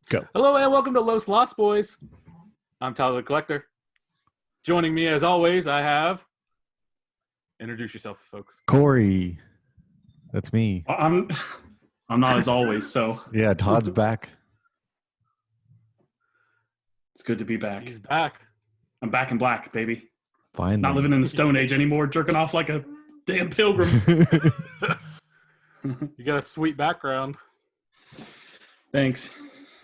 Go. Hello and welcome to Los Lost Boys. I'm Tyler the Collector. Joining me as always, I have... Introduce yourself, folks. Corey. That's me. I'm not as always, so Yeah, Todd's back. it's good to be back. He's back. I'm back in black, baby. Finally. Not living in the Stone Age anymore, jerking off like a damn pilgrim. You got a sweet background. Thanks.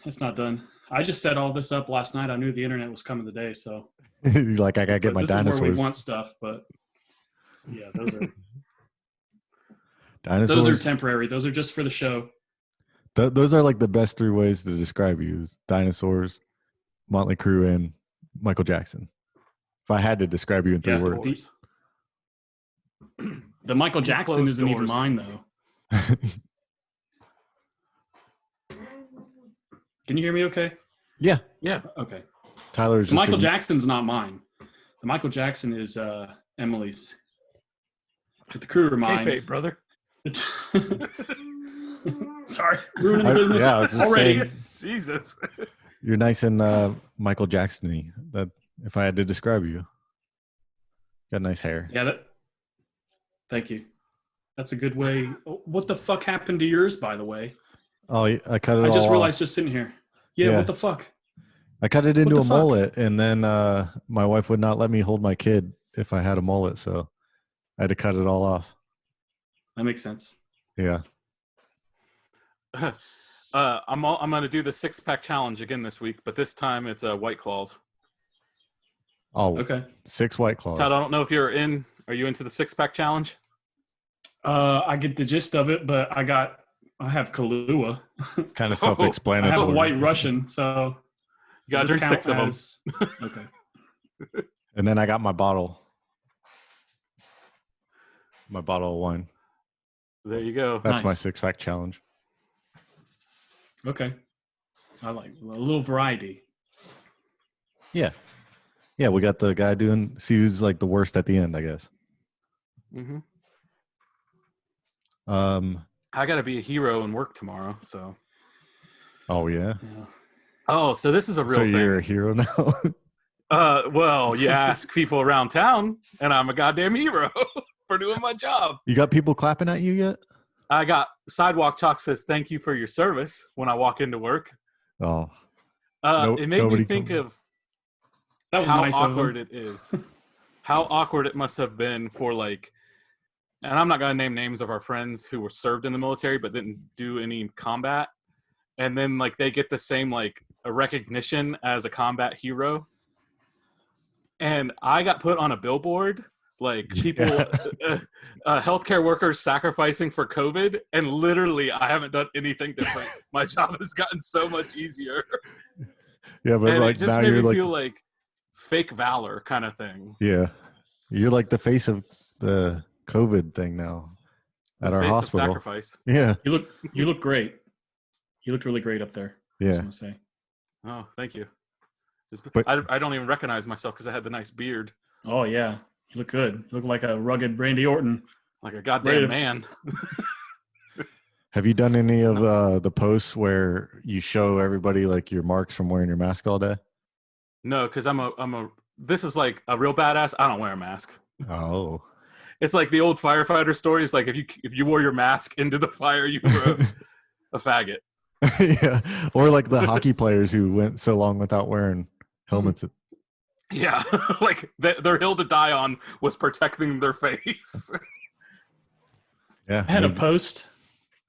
It's not done. I just set all this up last night. I knew the internet was coming today, so Like, I got to get my this is where dinosaurs. we want stuff, but yeah, those are Dinosaurs. those are temporary. Those are just for the show. Those are like the best three ways to describe you: is dinosaurs, Motley Crue, and Michael Jackson. If I had to describe you in three Yeah, words. The Michael Jackson Closed isn't even doors. mine, though. Can you hear me okay? Yeah. Yeah. Okay. Tyler's The just Michael Jackson's not mine. The Michael Jackson is Emily's. But the crew are mine. Kayfabe, brother. Sorry, ruining the business yeah, I was just already. saying, Jesus. you're nice and Michael Jackson-y. That if I had to describe you, got nice hair. Yeah, thank you. That's a good way. What the fuck happened to yours, by the way? Oh, I cut it. I just all realized off. just sitting here. Yeah, what the fuck? I cut it into the a fuck? mullet, and then my wife would not let me hold my kid if I had a mullet, so I had to cut it all off. That makes sense. Yeah. I'm going to do the 6-pack challenge again this week, but this time it's White Claws. Oh, Okay. 6 White Claws. Todd, I don't know if you're in. Are you into the 6-pack challenge? I get the gist of it, but I have Kahlua. Kind of I self-explanatory. have a White Russian, so You got to does drink this 6 of them. count as- Okay. And then I got my bottle. My bottle of wine. There you go. That's my Nice. 6-pack challenge. Okay. I like a little variety. Yeah. Yeah, we got the guy doing, see who's like the worst at the end, I guess. Mm-hmm. Um. I got to be a hero and work tomorrow, so. Oh, yeah. Yeah. Oh, so this is a real So thing. you're a hero now? Well, you ask people around town, and I'm a goddamn hero for doing my job. You got people clapping at you yet? I got Sidewalk Chalk says, "Thank you for your service" when I walk into work. Oh. It made me nobody think come- of That was how nice awkward of him. it is. How awkward it must have been for like, and I'm not going to name names of our friends who were served in the military but didn't do any combat. And then like they get the same like a recognition as a combat hero. And I got put on a billboard, like people, healthcare workers sacrificing for COVID. And literally I haven't done anything different. My job has gotten so much easier. Yeah, but And like it just now made you're me like, feel like fake valor kind of thing. yeah, you're like the face of the COVID thing now at our Face of hospital. sacrifice. Yeah, You look great. You looked really great up there. I just yeah. want to say. Oh, thank you. But- I don't even recognize myself because I had the nice beard, Oh yeah, you look good. You look like a rugged Randy Orton. like a goddamn Right. man. Have you done any of the posts where you show everybody like your marks from wearing your mask all day? No, because this is like a real badass. I don't wear a mask. Oh, It's like the old firefighter stories. Like if you wore your mask into the fire, you were a faggot. yeah. Or like the hockey players who went so long without wearing helmets. Yeah, like their hill to die on was protecting their face. Yeah, I had a post.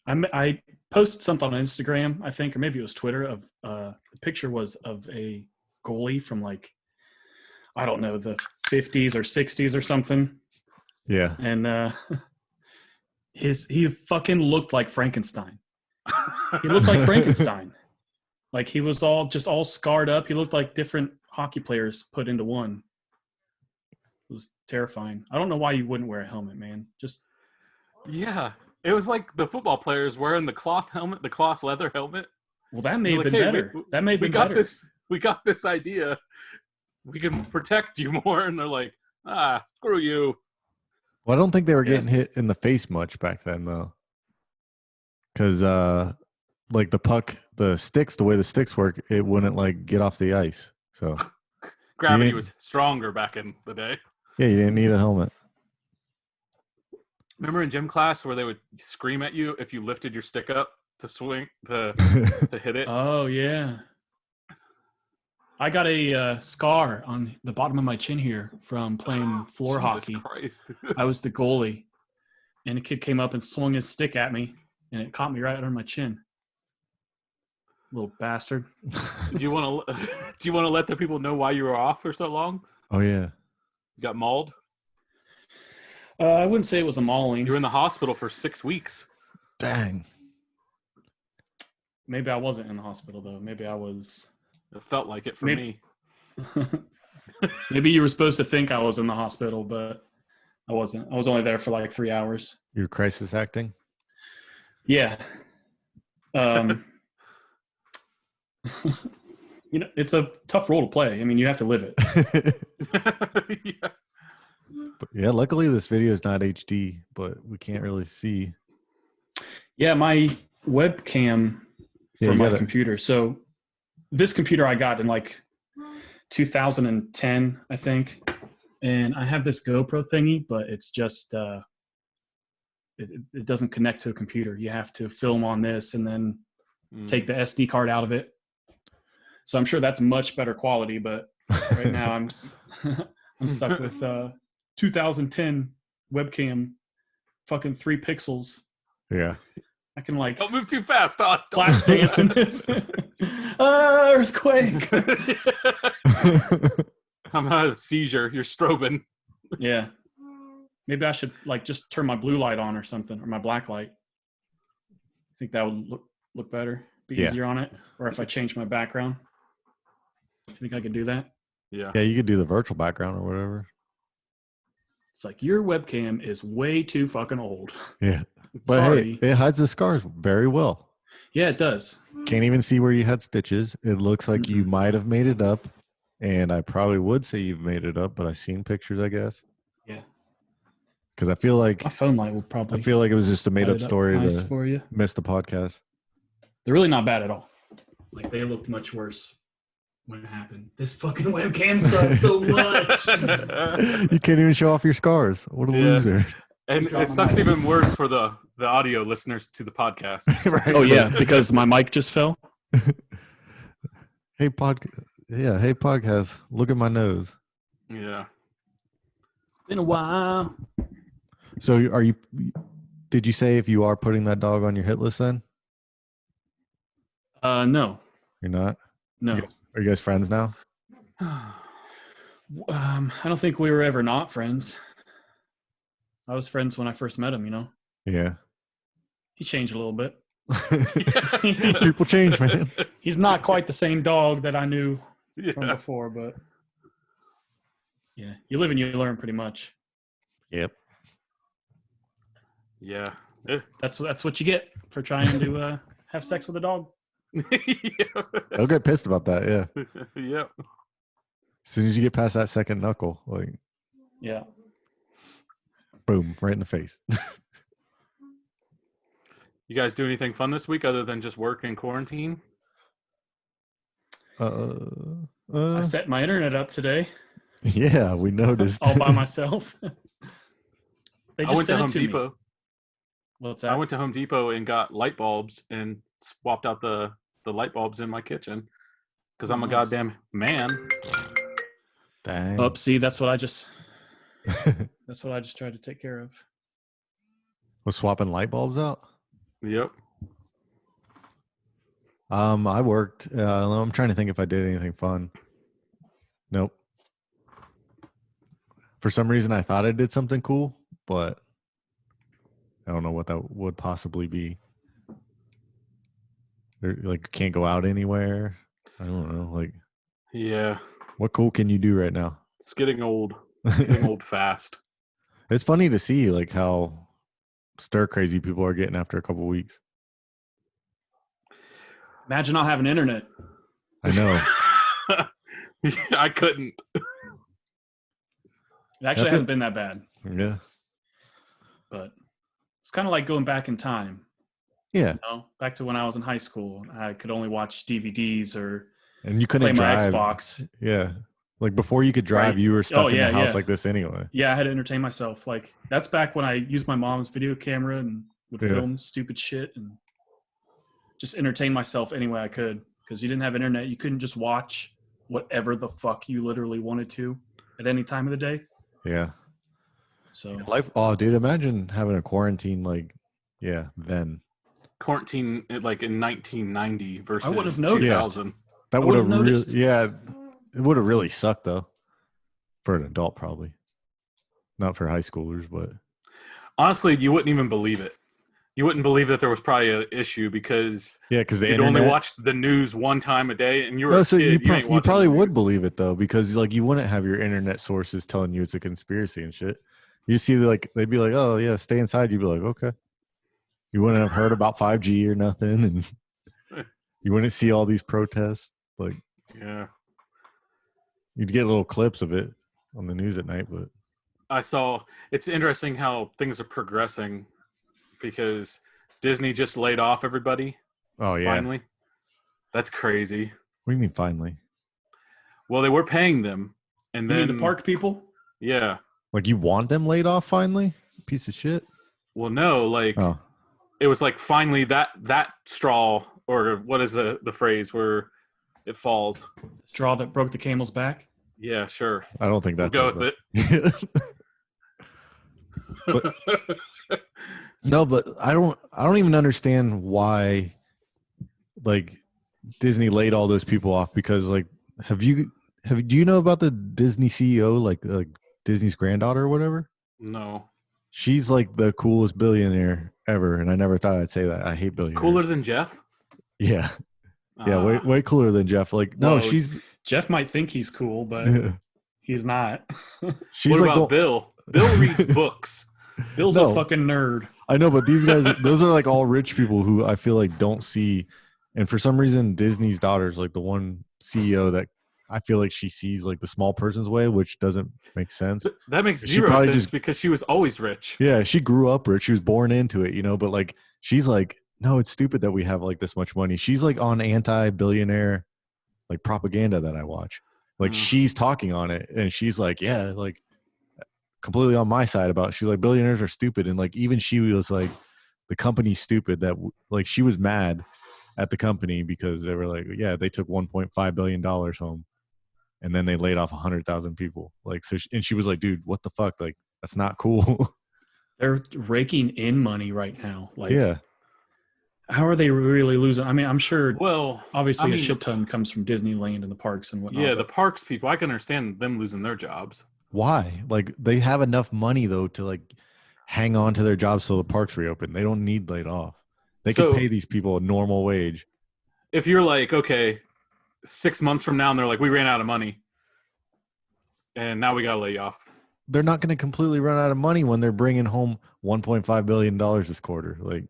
I posted something on Instagram, I think, or maybe it was Twitter. Of the picture was of a goalie from like, I don't know, the 50s or 60s or something, yeah. and he fucking looked like Frankenstein. He looked like Frankenstein. Like he was all scarred up. He looked like different hockey players put into one. It was terrifying. I don't know why you wouldn't wear a helmet, man. Just Yeah, it was like the football players wearing the cloth helmet, the cloth leather helmet. well, that may have Like, been hey, better. That may have We been got better. this. We got this idea. We can protect you more, and they're like, screw you. Well, I don't think they were Yes. getting hit in the face much back then, though. Because like the puck, the sticks, the way the sticks work, it wouldn't like get off the ice. So Gravity didn't- was stronger back in the day. yeah, you didn't need a helmet. Remember in gym class where they would scream at you if you lifted your stick up to swing to hit it? Oh yeah. I got a scar on the bottom of my chin here from playing floor Jesus hockey. Christ. I was the goalie, and a kid came up and swung his stick at me, and it caught me right under my chin. Little bastard. Do you want to let the people know why you were off for so long? Oh yeah. You got mauled? I wouldn't say it was a mauling. You were in the hospital for 6 weeks. Dang. Maybe I wasn't in the hospital though. Maybe I was. It felt like it for me. Maybe you were supposed to think I was in the hospital, but I wasn't. I was only there for like 3 hours. You're crisis acting? Yeah. It's a tough role to play. I mean, you have to live it. Yeah. But yeah, luckily this video is not HD, but we can't really see. Yeah, my webcam from my you computer. So this computer I got in like 2010, I think. And I have this GoPro thingy, but it's just it doesn't connect to a computer. You have to film on this and then take the SD card out of it. So I'm sure that's much better quality, but right now I'm stuck with 2010 webcam, fucking 3 pixels. Yeah. I can like Don't move too fast, Todd. flash dance in this. Earthquake. I'm out of seizure. You're strobing. Yeah. Maybe I should like just turn my blue light on or something, or my black light. I think that would look better, be easier on it. Or if I change my background. Do you think I could do that? Yeah. Yeah, you could do the virtual background or whatever. It's like your webcam is way too fucking old. Yeah. But Sorry. hey, it hides the scars very well. Yeah, it does. Can't even see where you had stitches. It looks like you might have made it up. And I probably would say you've made it up, but I've seen pictures, I guess. Yeah. Because I feel like My phone light will probably. it was just a made up story nice to for you. miss the podcast. They're really not bad at all. Like they looked much worse when it happened. This fucking webcam sucks so much. You can't even show off your scars. What a loser. And it sucks even worse for the audio listeners to the podcast. Right? Oh yeah, because my mic just fell. Hey podcast. Look at my nose. Yeah. Been a while. So did you say if you are putting that dog on your hit list then? No. You're not? No. Are you guys friends now? I don't think we were ever not friends. I was friends when I first met him, Yeah. He changed a little bit. People change, man. He's not quite the same dog that I knew from before, but yeah, you live and you learn pretty much. Yep. Yeah. That's what you get for trying to have sex with a dog. They'll get pissed about that, yeah. Yep. As soon as you get past that second knuckle, like Yeah. boom, right in the face. You guys do anything fun this week other than just work and quarantine? I set my internet up today Yeah, we noticed. all by myself. They I went to sent Home it me. Depot. What's that? I went to Home Depot and got light bulbs and swapped out the light bulbs in my kitchen because I'm a Nice. goddamn man. Dang. Oh, see, that's what I just tried to take care of. Was swapping light bulbs out? Yep. I worked. I'm trying to think if I did anything fun. Nope. For some reason, I thought I did something cool, but I don't know what that would possibly be. Like, can't go out anywhere. I don't know. Like, Yeah. what cool can you do right now? It's getting old. Getting old fast. It's funny to see like how stir crazy people are getting after a couple weeks. Imagine not having internet. I know. I couldn't. It actually hasn't been that bad, Yeah. but it's kind of like going back in time. Yeah, You know, back to when I was in high school, I could only watch DVDs or and you play couldn't my drive. Xbox. Yeah, like before you could drive, Right. you were Oh stuck in the yeah, house yeah. like this anyway. Yeah, I had to entertain myself. Like that's back when I used my mom's video camera and would Yeah, film stupid shit and just entertain myself any way I could. Because you didn't have internet, you couldn't just watch whatever the fuck you literally wanted to at any time of the day. yeah. So Life. Oh, dude, imagine having a quarantine like, yeah, then Quarantine like in 1990 I would versus have noticed. 2000. that I would would've have really, noticed. yeah, it would have really sucked though for an adult, probably not for high schoolers, but Honestly, you wouldn't even believe it. You wouldn't believe that there was probably an issue because yeah, because the you'd internet. only watch the news one time a day, and you were No, a so kid. You ain't you watching probably the would news. believe it though, because like you wouldn't have your internet sources telling you it's a conspiracy and shit. You see, like they'd be like, "Oh yeah, stay inside." You'd be like, "Okay." You wouldn't have heard about 5G or nothing, and you wouldn't see all these protests. Like Yeah. you'd get little clips of it on the news at night, but I saw it's interesting how things are progressing because Disney just laid off everybody oh yeah, finally. That's crazy. what do you mean finally? Well, they were paying them, and You then mean the park people? Yeah. Like you want them laid off finally? Piece of shit. Well, no, like Oh, it was like finally that straw, or what is the phrase where it falls? Straw that broke the camel's back. Yeah, sure. I don't think We'll that's go with it. But no, but I don't even understand why like Disney laid all those people off because like do you know about the Disney CEO like Disney's granddaughter or whatever? No. She's like the coolest billionaire ever, and I never thought I'd say that. I hate billionaires. Cooler than Jeff? Yeah. Yeah, way cooler than Jeff. Like no, Whoa. Jeff might think he's cool, but he's not. she's What like about Bill? Bill reads books. Bill's No. a fucking nerd. I know, but these guys, those are like all rich people who I feel like don't see. And for some reason, Disney's daughter's like the one CEO that I feel like she sees like the small person's way, which doesn't make sense. That makes She zero probably sense just- because she was always rich. Yeah, she grew up rich. She was born into it, but like she's like, no, it's stupid that we have like this much money. She's like on anti-billionaire like propaganda that I watch. Like she's talking on it and she's like, yeah, like completely on my side about she's like billionaires are stupid and like even she was like the company's stupid that like she was mad at the company because they were like yeah they took $1.5 billion home and then they laid off 100,000 people like so and she was like dude what the fuck like that's not cool. They're raking in money right now. Like, Yeah, how are they really losing? I mean, I'm sure. Well, Obviously, I mean, a shit ton comes from Disneyland and the parks and whatnot. yeah, the but parks people, I can understand them losing their jobs. why like they have enough money though to like hang on to their jobs till the parks reopen. They don't need laid off. They So- could pay these people a normal wage. If you're like, okay, 6 months from now, and they're like, we ran out of money, and now we got to lay you off. They're not going to completely run out of money when they're bringing home $1.5 billion this quarter. Like,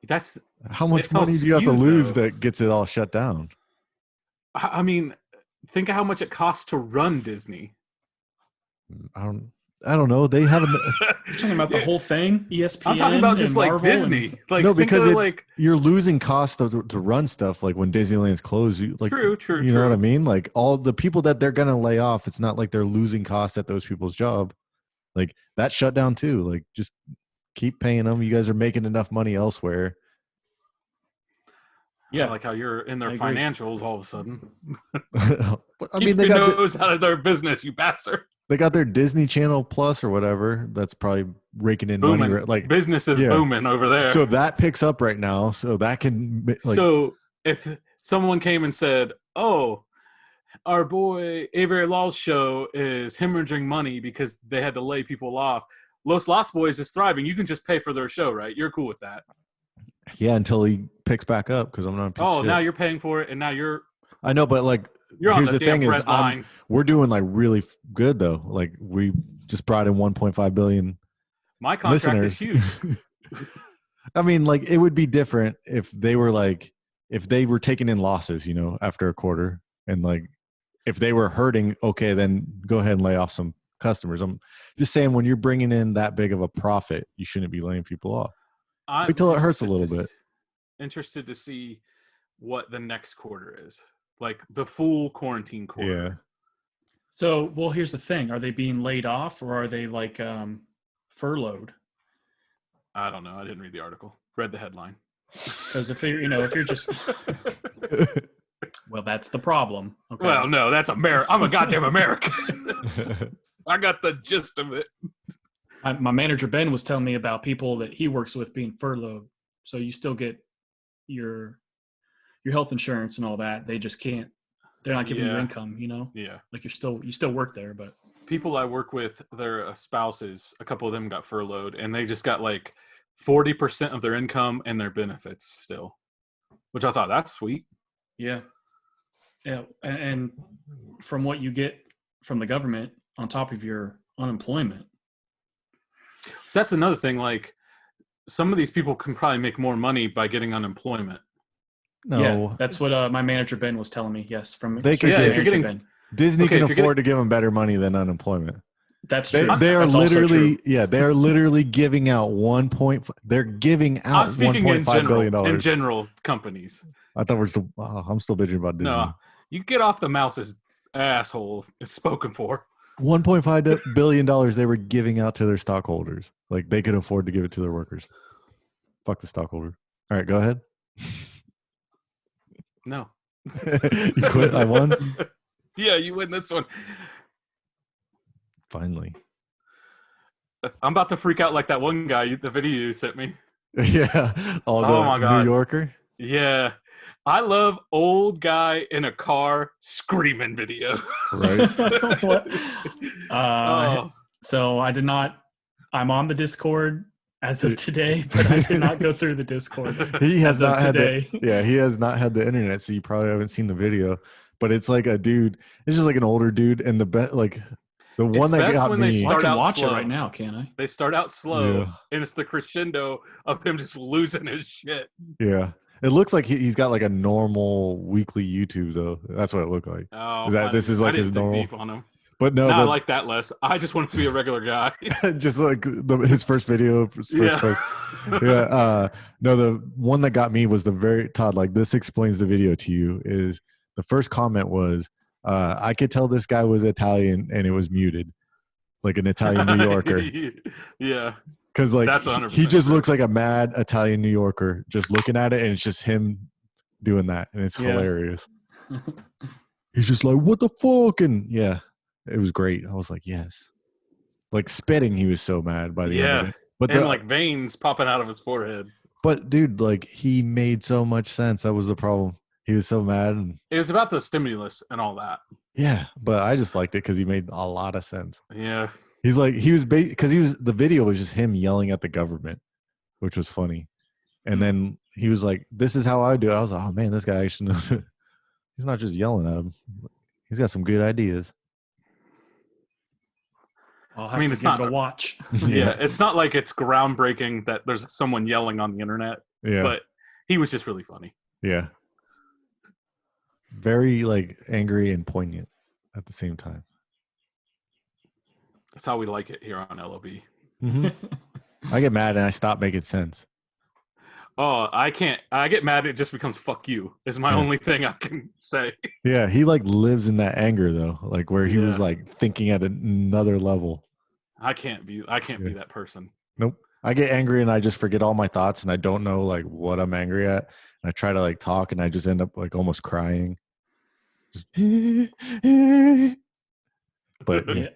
That's, how much It's all money do you have to skewed, lose though. that gets it all shut down? I mean, think of how much it costs to run Disney. I don't know. They haven't. you're talking about the whole thing, ESPN. I'm talking about just and like Marvel Disney. Like, No, think because of like You're losing cost to run stuff. Like when Disneyland's closed, like true. You know what I mean? Like all the people that they're gonna lay off, it's not like they're losing costs at those people's job. Like that shut down too. Like just keep paying them. You guys are making enough money elsewhere. Yeah, Yeah. like how you're in their I agree. financials all of a sudden. I Keep mean, they your got nose out of their business, you bastard. they got their Disney Channel Plus or whatever. That's probably raking in Booming. money. Like Business is yeah. booming over there. so that picks up right now. So that can like So if someone came and said, "Oh, our boy Avery Law's show is hemorrhaging money because they had to lay people off. Los Lost Boys is thriving. You can just pay for their show, right? You're cool with that." yeah, until he picks back up because I'm not. A piece of Oh, shit. now you're paying for it, and now you're I know, but like on here's the the damn thing is red line. we're doing like really good though. Like we just brought in 1.5 billion My contract listeners. is huge. I mean, like it would be different if they were taking in losses, after a quarter, and like if they were hurting. Okay, then go ahead and lay off some customers. I'm just saying when you're bringing in that big of a profit, you shouldn't be laying people off. Wait till it hurts a little bit. interested to see what the next quarter is, like the full quarantine quarter. Yeah. So, well, here's the thing: are they being laid off, or are they like furloughed? I don't know. I didn't read the article. Read the headline. Because if you're just well, that's the problem. Okay. Well, no, that's America. I'm a goddamn American. I got the gist of it. My manager Ben was telling me about people that he works with being furloughed. So you still get your health insurance and all that. They just can't. They're not giving you income. Yeah. Like you still work there, but people I work with, their spouses, a couple of them got furloughed, and they just got like 40% of their income and their benefits still, which I thought that's sweet. Yeah. And from what you get from the government on top of your unemployment. So that's another thing. Like, some of these people can probably make more money by getting unemployment. No, yeah, that's what my manager Ben was telling me. Yes, from they could. If you're getting Ben. Disney can afford to give them better money than unemployment. That's true. They are that's literally, they are literally giving out They're giving out $1.5 billion. In general, companies. I thought I'm still bitching about Disney. No, you get off the mouse's asshole. It's spoken for. $1.5 billion they were giving out to their stockholders. Like, they could afford to give it to their workers. Fuck the stockholder. All right, go ahead. No. You quit? I won? Yeah, you win this one. Finally. I'm about to freak out like that one guy, the video you sent me. Yeah. Oh my God. New Yorker? Yeah. I love old guy in a car screaming video. Right. So I'm on the Discord as of today, but I did not go through the Discord. He has not had he has not had the internet, so you probably haven't seen the video. But it's like a dude. It's just like an older dude, and the one that got me. I can watch it right now, can I? They start out slow, and it's the crescendo of him just losing his shit. Yeah, it looks like he's got like a normal weekly YouTube though. That's what it looked like. Oh, this is like his normal. Deep on him. But no, I like that less. I just want it to be a regular guy. Just like his first video, post. Yeah. No, the one that got me was Todd. Like, this explains the video to you. Is the first comment was, I could tell this guy was Italian and it was muted, like an Italian New Yorker. Yeah. Because like he just looks like a mad Italian New Yorker, just looking at it, and it's just him doing that, and it's hilarious. He's just like, "What the fuck?" And yeah. It was great. I was like, yes. Like, spitting, he was so mad by the end of it. But like veins popping out of his forehead. But dude, like, he made so much sense. That was the problem. He was so mad. And it was about the stimulus and all that. Yeah, but I just liked it because he made a lot of sense. Yeah. He's like, the video was just him yelling at the government, which was funny. And then he was like, this is how I do it. I was like, oh man, this guy actually knows it. He's not just yelling at him. He's got some good ideas. It's not a watch. Yeah, it's not like it's groundbreaking that there's someone yelling on the internet. Yeah, but he was just really funny. Yeah, very like angry and poignant at the same time. That's how we like it here on LOB. Mm-hmm. I get mad and I stop making sense. Oh, I can't. I get mad. It just becomes "fuck you." Is my only thing I can say. Yeah, he like lives in that anger though, like where he was like thinking at another level. I can't be that person. Nope. I get angry and I just forget all my thoughts and I don't know like what I'm angry at. And I try to like talk and I just end up like almost crying. Just, but yeah.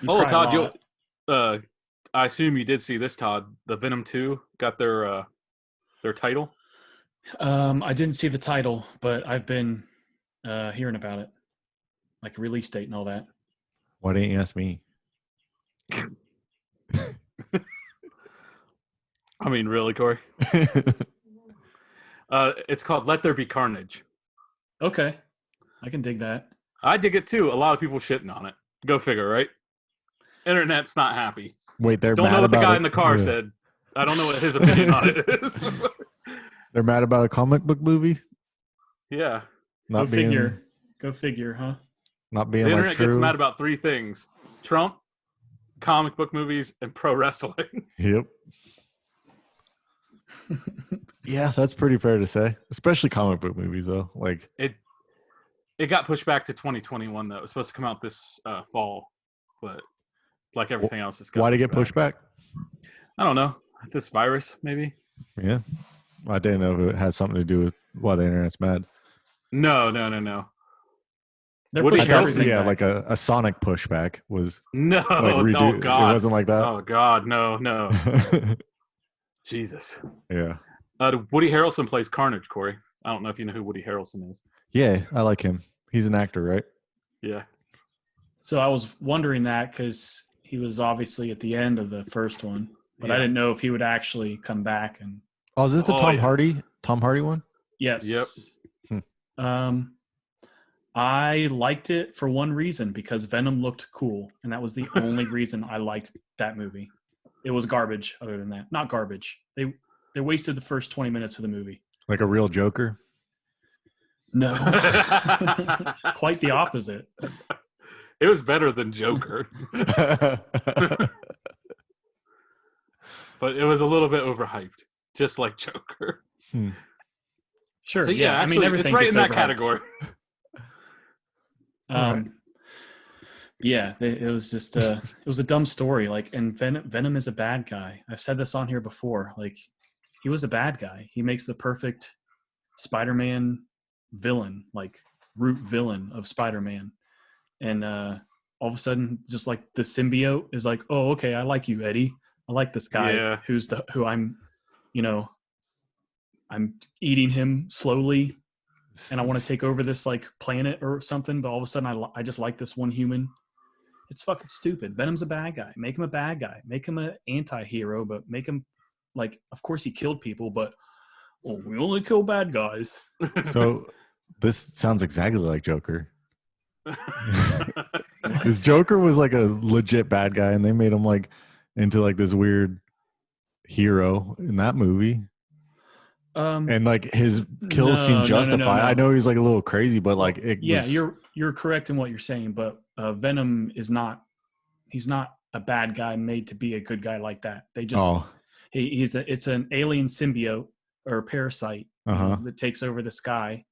Oh, Todd, I assume you did see this, Todd. The Venom 2 got their title. I didn't see the title, but I've been hearing about it, like release date and all that. Why didn't you ask me? I mean, really, Corey? It's called Let There Be Carnage. Okay, I can dig that. I dig it too. A lot of people shitting on it. Go figure, right? Internet's not happy. Wait, don't know what the guy in the car said. I don't know what his opinion on it is. They're mad about a comic book movie? Yeah. Go figure, huh? Not being the like internet true. Gets mad about three things: Trump, comic book movies, and pro wrestling. Yep. Yeah, that's pretty fair to say. Especially comic book movies, though. Like It got pushed back to 2021 though. It was supposed to come out this fall, but like everything else, it's got why did it get pushed back? I don't know. This virus, maybe. Yeah, I didn't know if it had something to do with why the internet's mad. No. They're Woody pushing Harrelson- everything Yeah, back. like a Sonic pushback was No. like Oh God. It wasn't like that. Oh God. No. Jesus. Yeah, Woody Harrelson plays Carnage. Corey. I don't know if you know who Woody Harrelson is. yeah, I like him. He's an actor, right? Yeah. So I was wondering that because he was obviously at the end of the first one, but I Yeah. didn't know if he would actually come back. And Oh, is this the Oh, Tom yeah. Hardy one? yes, Yep. I liked it for one reason, because Venom looked cool, and that was the only reason I liked that movie. It was garbage. Other than that, not garbage. They wasted the first 20 minutes of the movie. Like a real Joker? No, quite the opposite. It was better than Joker, but it was a little bit overhyped, just like Joker. Sure. So yeah, actually, everything it's right in gets that overhyped. category. Alright. Yeah, it was just it was a dumb story. Like, and Venom is a bad guy. I've said this on here before. Like, he was a bad guy. He makes the perfect Spider-Man villain, like root villain of Spider-Man. And all of a sudden, just like the symbiote is like, oh, okay, I like you, Eddie. I like this guy Yeah. who I'm, I'm eating him slowly, and I want to take over this like planet or something. But all of a sudden, I just like this one human. It's fucking stupid. Venom's a bad guy. Make him a bad guy. Make him an anti-hero, but make him like, of course he killed people, but we only kill bad guys. So this sounds exactly like Joker. Because Joker was like a legit bad guy, and they made him like into like this weird hero in that movie. And like his kills seem justified. No. I know he's like a little crazy, but like you're correct in what you're saying, but Venom is not. He's not a bad guy made to be a good guy like that. They just it's an alien symbiote or a parasite that takes over this guy,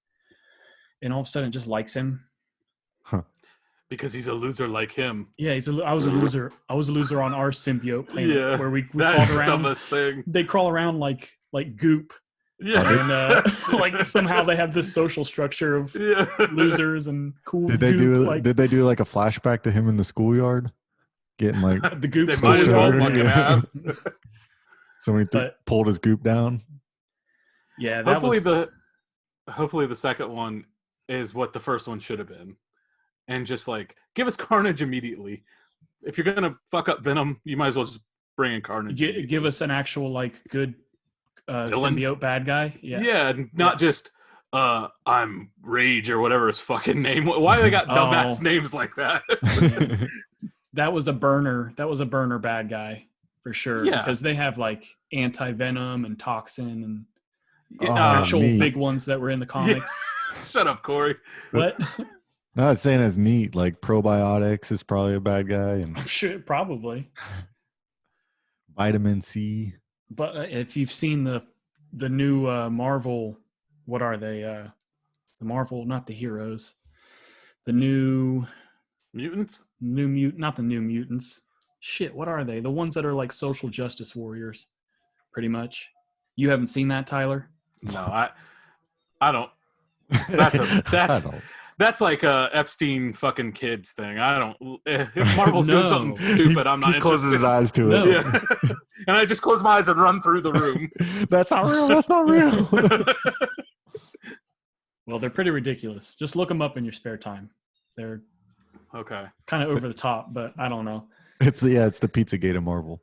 and all of a sudden just likes him. Because he's a loser like him. Yeah, I was a loser. I was a loser on our symbiote planet where we that's crawled the around. dumbest thing. They crawl around like goop. Yeah. And like somehow they have this social structure of losers and cool. Did they do like a flashback to him in the schoolyard, getting like the goop? They might as well Sure, fucking yeah. have. somebody pulled his goop down? Yeah, that Hopefully the second one is what the first one should have been, and just like give us Carnage immediately. If you're gonna fuck up Venom, you might as well just bring in Carnage. give us an actual like good symbiote bad guy. Yeah, not just I'm Rage or whatever his fucking name. Why they got dumbass names like that? That was a burner. That was a burner bad guy for sure. Yeah. Because they have like anti-venom and toxin and actual big ones that were in the comics. Shut up, Corey. What? No, it's saying it's neat. Like probiotics is probably a bad guy, and I'm sure probably. vitamin C. But if you've seen the new Marvel, what are they? The Marvel, not the heroes. The new Mutants? not the New Mutants. Shit, what are they? The ones that are like social justice warriors, pretty much. You haven't seen that, Tyler? No, I don't. I That's like a Epstein fucking kids thing. I don't. If Marvel's doing something stupid, I'm not He closes his interested. eyes to No. it. Yeah. And I just close my eyes and run through the room. That's not real. That's not real. Well, they're pretty ridiculous. Just look them up in your spare time. They're Okay. kind of over the top, but I don't know. It's the Pizzagate of Marvel.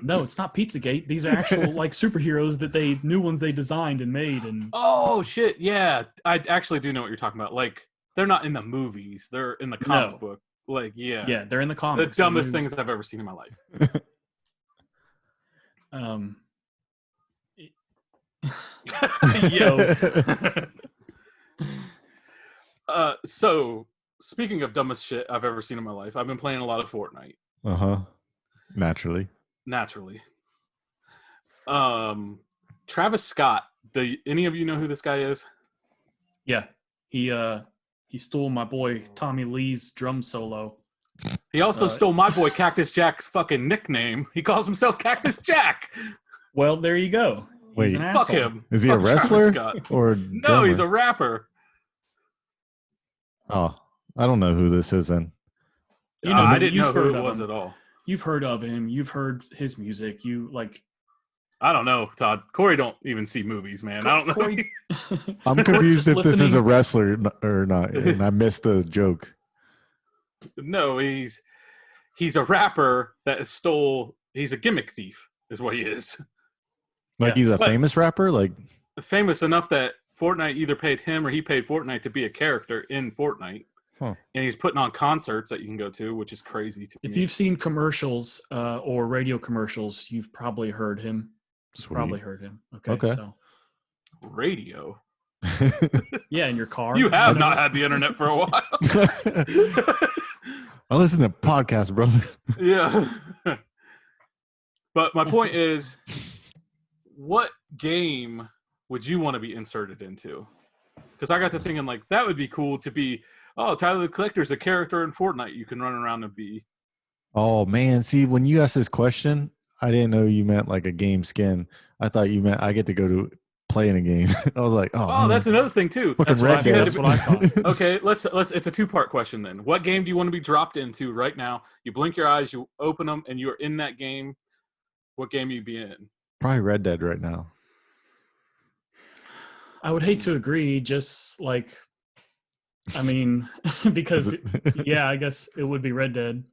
No, it's not Pizzagate. These are actual like superheroes that new ones they designed and made. And Oh shit! Yeah, I actually do know what you're talking about. Like, they're not in the movies; they're in the comic book. Like, yeah, they're in the the comics. dumbest things I've ever seen in my life. Yo. So speaking of dumbest shit I've ever seen in my life, I've been playing a lot of Fortnite. Naturally. Travis Scott. Do any of you know who this guy is? Yeah, he stole my boy Tommy Lee's drum solo. He also stole my boy Cactus Jack's fucking nickname. He calls himself Cactus Jack. Well, there you go. He's an Fuck asshole. him. Is he Fuck a Travis wrestler Scott. or No, he's a rapper. Oh, I don't know who this is then. You know, I didn't know you've who heard it of was him. at all. You've heard of him. You've heard his music. You like. I don't know, Todd. Corey don't even see movies, man. I don't know. Corey, I'm confused if this is a listening- wrestler or not, and I missed the joke. No, he's a rapper that stole. He's a gimmick thief, is what he is. Like he's a But- famous rapper? Like, Famous enough that Fortnite either paid him or he paid Fortnite to be a character in Fortnite. Huh. And he's putting on concerts that you can go to, which is crazy to me. if you've seen commercials or radio commercials, you've probably heard him. sweet. Probably heard him. Okay. Okay. So Radio. yeah, in your car. You have not had the internet for a while. I listen to podcasts, brother. Yeah. But my point is, what game would you want to be inserted into? Because I got to thinking, like, that would be cool to be, oh, Tyler the Collector's a character in Fortnite you can run around and be. Oh man, see, when you asked this question, I didn't know you meant like a game skin. I thought you meant I get to go to play in a game. I was like, oh, Oh, man. that's another thing, too. Fucking That's what Red I- Dead. that's what I thought. Okay, let's. It's a two-part question then. What game do you want to be dropped into right now? You blink your eyes, you open them, and you're in that game. What game you be in? Probably Red Dead right now. I would hate to agree, just like, I mean, because yeah, I guess it would be Red Dead.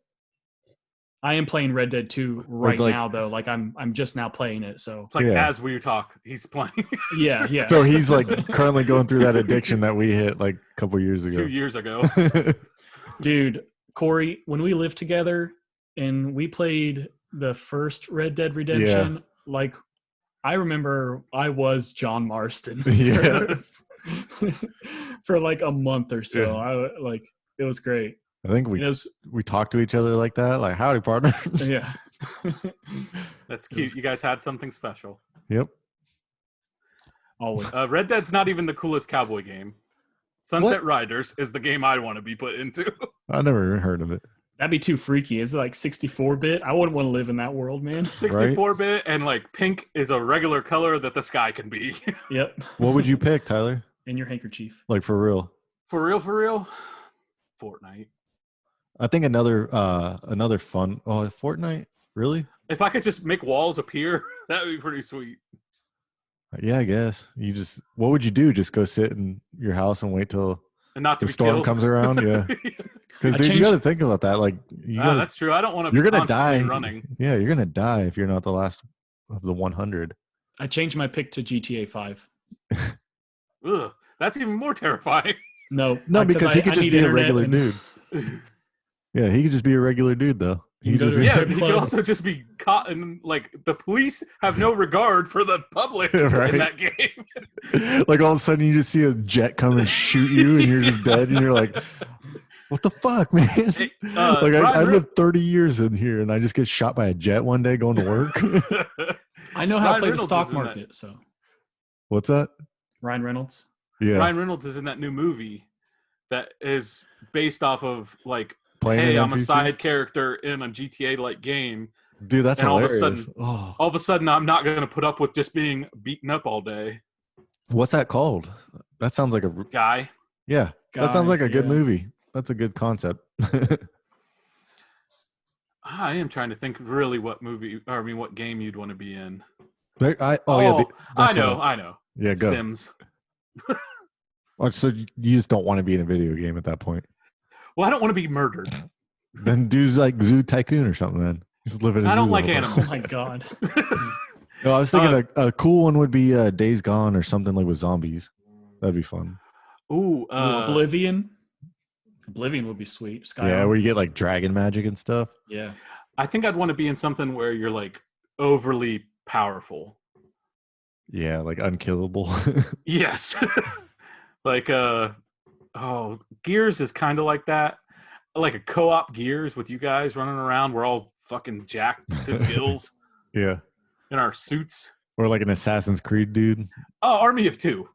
I am playing Red Dead 2 right like- now, though. Like I'm just now playing it. So It's like Yeah. as we talk, he's playing yeah. So he's like currently going through that addiction that we hit like a couple years 2 ago. years ago. Dude, Corey, when we lived together and we played the first Red Dead Redemption, like I remember I was John Marston Yeah. for like a month or so. Yeah. Like it was great. I think It was we talk to each other like that, like howdy, partner. yeah. That's cute. You guys had something special. Yep. Always. Red Dead's not even the coolest cowboy game. Sunset Riders is the game I want to be put into. I never heard of it. That'd be too freaky. It's like 64-bit. I wouldn't want to live in that world, man. 64-bit and like pink is a regular color that the sky can be. Yep. What would you pick, Tyler? And your handkerchief. Like for real? For real? Fortnite. I think another fun. Oh, Fortnite? Really? If I could just make walls appear, that would be pretty sweet. Yeah, I guess. You just. What would you do? Just go sit in your house and wait till And not to the be storm killed. comes around? Yeah. Because I dude, you changed- got to think about that. Like, you gotta, That's true. I don't want to you're be gonna constantly die. running. Yeah, you're gonna die if you're not the last of the 100. I changed my pick to GTA 5. Ugh, that's even more terrifying. No, Because he could I just need be a internet regular and- dude. Yeah, he could just be a regular dude though. You He can go just, to- Yeah, strip he could club. also just be caught in, like, the police have no regard for the public Right. in that game. like all of a sudden you just see a jet come and shoot you and you're just dead and you're like, what the fuck, man? Hey, like I Ryan lived 30 years in here and I just get shot by a jet one day going to work. I know how Ryan to play Reynolds the stock is in that. market. So What's that? Ryan Reynolds. Yeah. Ryan Reynolds is in that new movie that is based off of, like, Playing hey, an I'm a NPC? side character in a GTA-like game. Dude, that's and all of a hilarious. sudden- Oh, All of a sudden, I'm not going to put up with just being beaten up all day. what's that called? That sounds like a Guy. yeah. That sounds Guy, like a good yeah. movie. That's a good concept. I am trying to think really what game you'd want to be in. Yeah. I that's know. what I know. yeah, go. Sims. Oh, so you just don't want to be in a video game at that point. Well, I don't want to be murdered. Then do like Zoo Tycoon or something. Then just live in. A I don't zoo like all the time. Oh animals. my god. No, I was thinking a cool one would be Days Gone or something like with zombies. That'd be fun. Ooh, Oblivion. Oblivion would be sweet. Skyrim. Yeah, where you get like dragon magic and stuff. Yeah. I think I'd want to be in something where you're like overly powerful. Yeah, like unkillable. Yes. Like Gears is kind of like that. Like a co-op Gears with you guys running around. We're all fucking jacked to the gills yeah. in our suits. Or like an Assassin's Creed dude. Oh, Army of Two.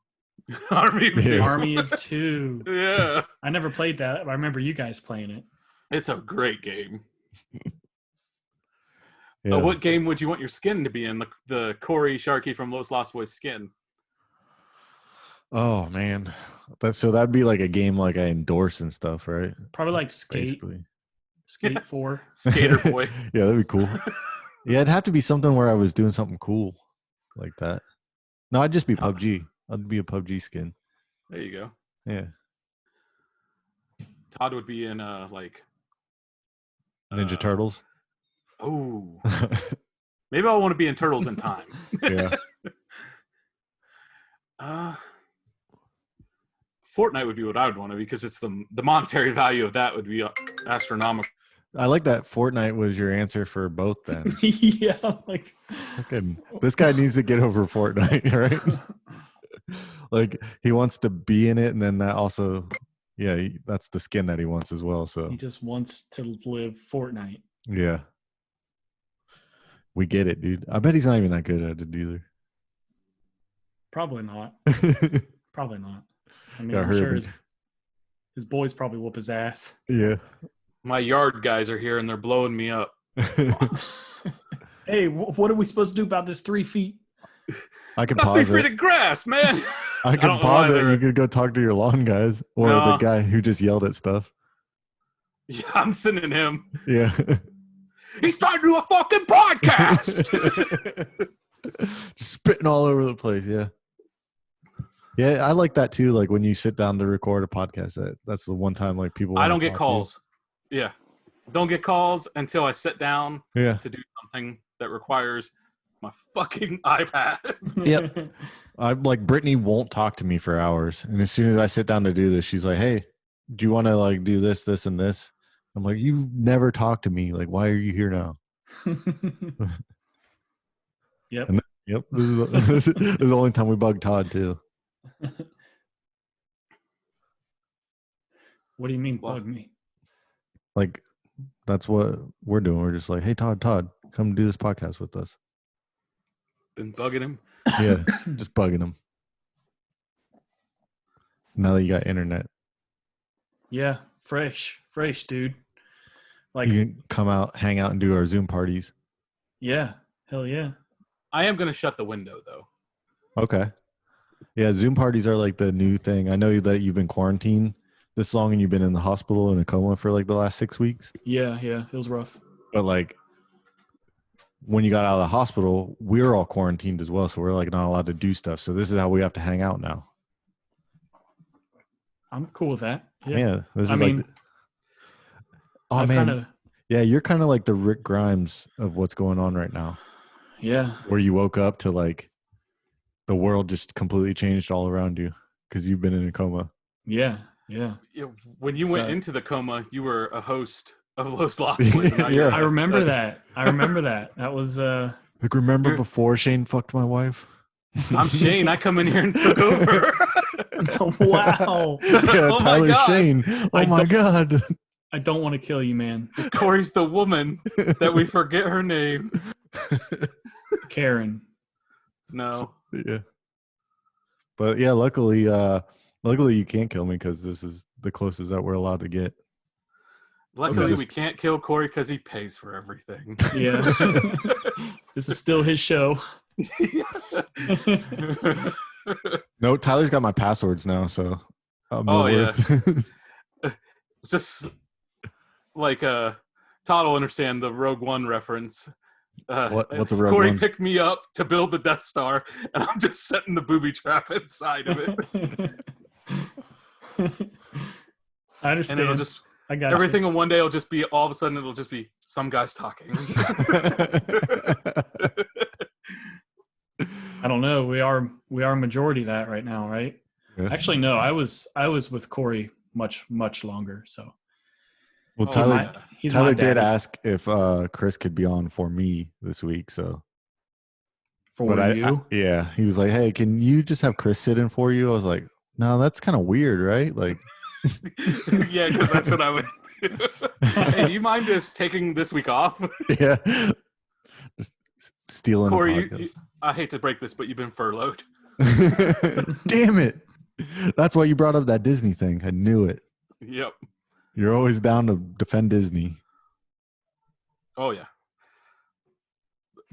Army of Two. Yeah. Army of Two. Yeah. I never played that. I remember you guys playing it. It's a great game. Yeah. What game would you want your skin to be in? The Corey Sharkey from Los Lost Boys skin. Oh man. That'd be like a game like I endorse and stuff, right? Probably like Skate. Basically. Skate 4. Skater Boy. Yeah, that'd be cool. Yeah, it'd have to be something where I was doing something cool like that. No, I'd just be PUBG. I'd be a PUBG skin. There you go. Yeah. Todd would be in Ninja Turtles. Oh. Maybe I want to be in Turtles in Time. Yeah. Fortnite would be what I would want to, because it's the monetary value of that would be astronomical. I like that Fortnite was your answer for both then. Yeah, like Fucking, this guy needs to get over Fortnite, right? Like he wants to be in it, and then that also, yeah, that's the skin that he wants as well. So he just wants to live Fortnite. yeah, we get it, dude. I bet he's not even that good at it either. Probably not. Probably not. I mean, Yeah, I'm sure his boys probably whoop his ass. Yeah. My yard guys are here and they're blowing me up. Hey, what are we supposed to do about this 3 feet? I can Not be pause free it. to grass, man. I can don't know pause it. either. You could go talk to your lawn guys or No. the guy who just yelled at stuff. Yeah, I'm sending him. Yeah. He's trying to do a fucking podcast. Just spitting all over the place. Yeah. Yeah, I like that too. Like when you sit down to record a podcast, that's the one time like people. I wanna don't get talk to calls. Yeah. Don't get calls until I sit down you. Yeah. to do something that requires my fucking iPad. Yep. I'm like Brittany won't talk to me for hours, and as soon as I sit down to do this, she's like, "Hey, do you want to like do this, this, and this?" I'm like, "You never talk to me. Like, why are you here now?" Yep. And yep. This is the only time we bug Todd too. What do you mean bug me? Like, that's what we're doing. We're just like, "Hey, Todd, come do this podcast with us." Been bugging him. Yeah, just bugging him. Now that you got internet, Yeah, fresh, dude. Like, you can come out, hang out, and do our Zoom parties. yeah, hell yeah. I am going to shut the window, though. Okay. Yeah, Zoom parties are like the new thing. I know that you've been quarantined this long and you've been in the hospital in a coma for like the last 6 weeks. Yeah, it was rough. But like when you got out of the hospital, we were all quarantined as well. So we're like not allowed to do stuff. So this is how we have to hang out now. I'm cool with that. Yeah. Yeah. This is I mean, oh I've man. kinda, Yeah, you're kind of like the Rick Grimes of what's going on right now. yeah. Where you woke up to like the world just completely changed all around you because you've been in a coma. Yeah. When you went So- into the coma, you were a host of Los Lost Boys. Yeah. I remember that. That was Like, remember before Shane fucked my wife? I'm Shane. I come in here and took over. wow. Yeah, Oh my Tyler God. Shane. Oh my God. I don't want to kill you, man. Corey's the woman that we forget her name. Karen. No. Yeah. But yeah, luckily you can't kill me because this is the closest that we're allowed to get. Luckily, Okay. we can't kill Corey because he pays for everything. Yeah. This is still his show. No, Tyler's got my passwords now, so I'm Oh, no yeah. worth. Just like Todd will understand the Rogue One reference. What's a Rogue Corey One? picked me up to build the Death Star, and I'm just setting the booby trap inside of it. I And understand. it'll just I got everything in one day will just be all of a sudden it'll just be some guys talking. I don't know. We are majority that right now, right? Yeah. Actually, no. I was with Corey much longer. So Well, Oh, Tyler he's Tyler my did daddy. ask if Chris could be on for me this week, so For you. yeah, he was like, "Hey, can you just have Chris sit in for you?" I was like, "No, that's kind of weird, right?" Like, Yeah, because that's what I would do. Hey, do you mind just taking this week off? yeah, just stealing Corey, the podcast. I hate to break this, but you've been furloughed. Damn it. That's why you brought up that Disney thing. I knew it. Yep. You're always down to defend Disney. Oh yeah.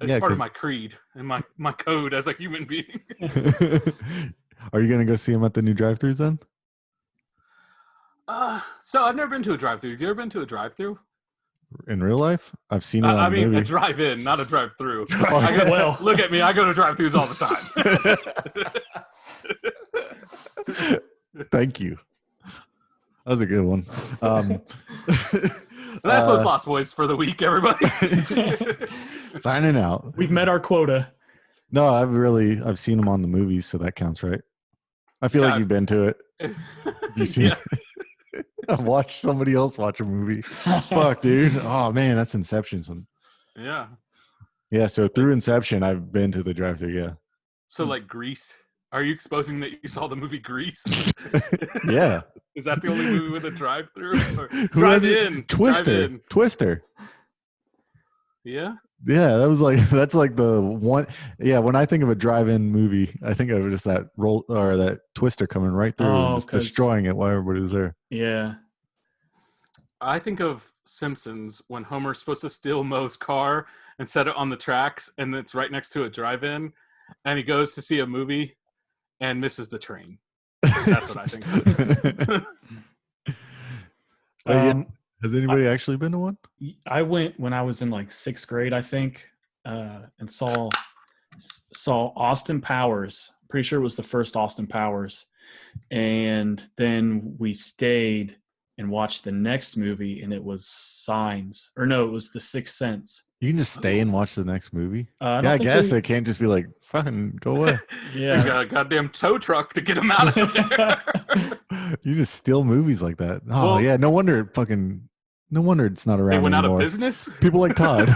It's part of my creed and my code as a human being. Are you gonna go see him at the new drive-thrus then? So I've never been to a drive-thru. Have you ever been to a drive-thru? In real life? I've seen it on I mean, movie. a drive-in, not a drive-thru. Well, Look at me. I go to drive-thrus all the time. Thank you. That was a good one. That's those Lost Boys for the week, everybody. Signing out. we've met our quota. No, I've seen them on the movies, so that counts, right? I feel like you've been to it. You seen it? I've watched somebody else watch a movie. Fuck, dude. Oh man, that's Inception. Yeah. Yeah, so through Inception, I've been to the drive-thru. Yeah. So like Grease. Are you exposing that you saw the movie Grease? Yeah. Is that the only movie with a drive-thru? Who has it? Twister. Drive-in. Twister. Yeah. Yeah, that's like the one. Yeah, when I think of a drive-in movie, I think of just that roll or that Twister coming right through and just destroying it while everybody's there. Yeah. I think of Simpsons when Homer's supposed to steal Moe's car and set it on the tracks, and it's right next to a drive-in, and he goes to see a movie and misses the train. That's what I think of. Has anybody actually been to one? I went when I was in like 6th grade, I think, and saw Austin Powers. Pretty sure it was the first Austin Powers. And then we stayed and watched the next movie, and it was Signs. Or no, it was The Sixth Sense. You can just stay and watch the next movie? Yeah, I guess they can't just be like, fucking go away. Yeah. You got a goddamn tow truck to get him out of there. You just steal movies like that. Oh, well, yeah, no wonder it's not around They went anymore. out of business? People like Todd.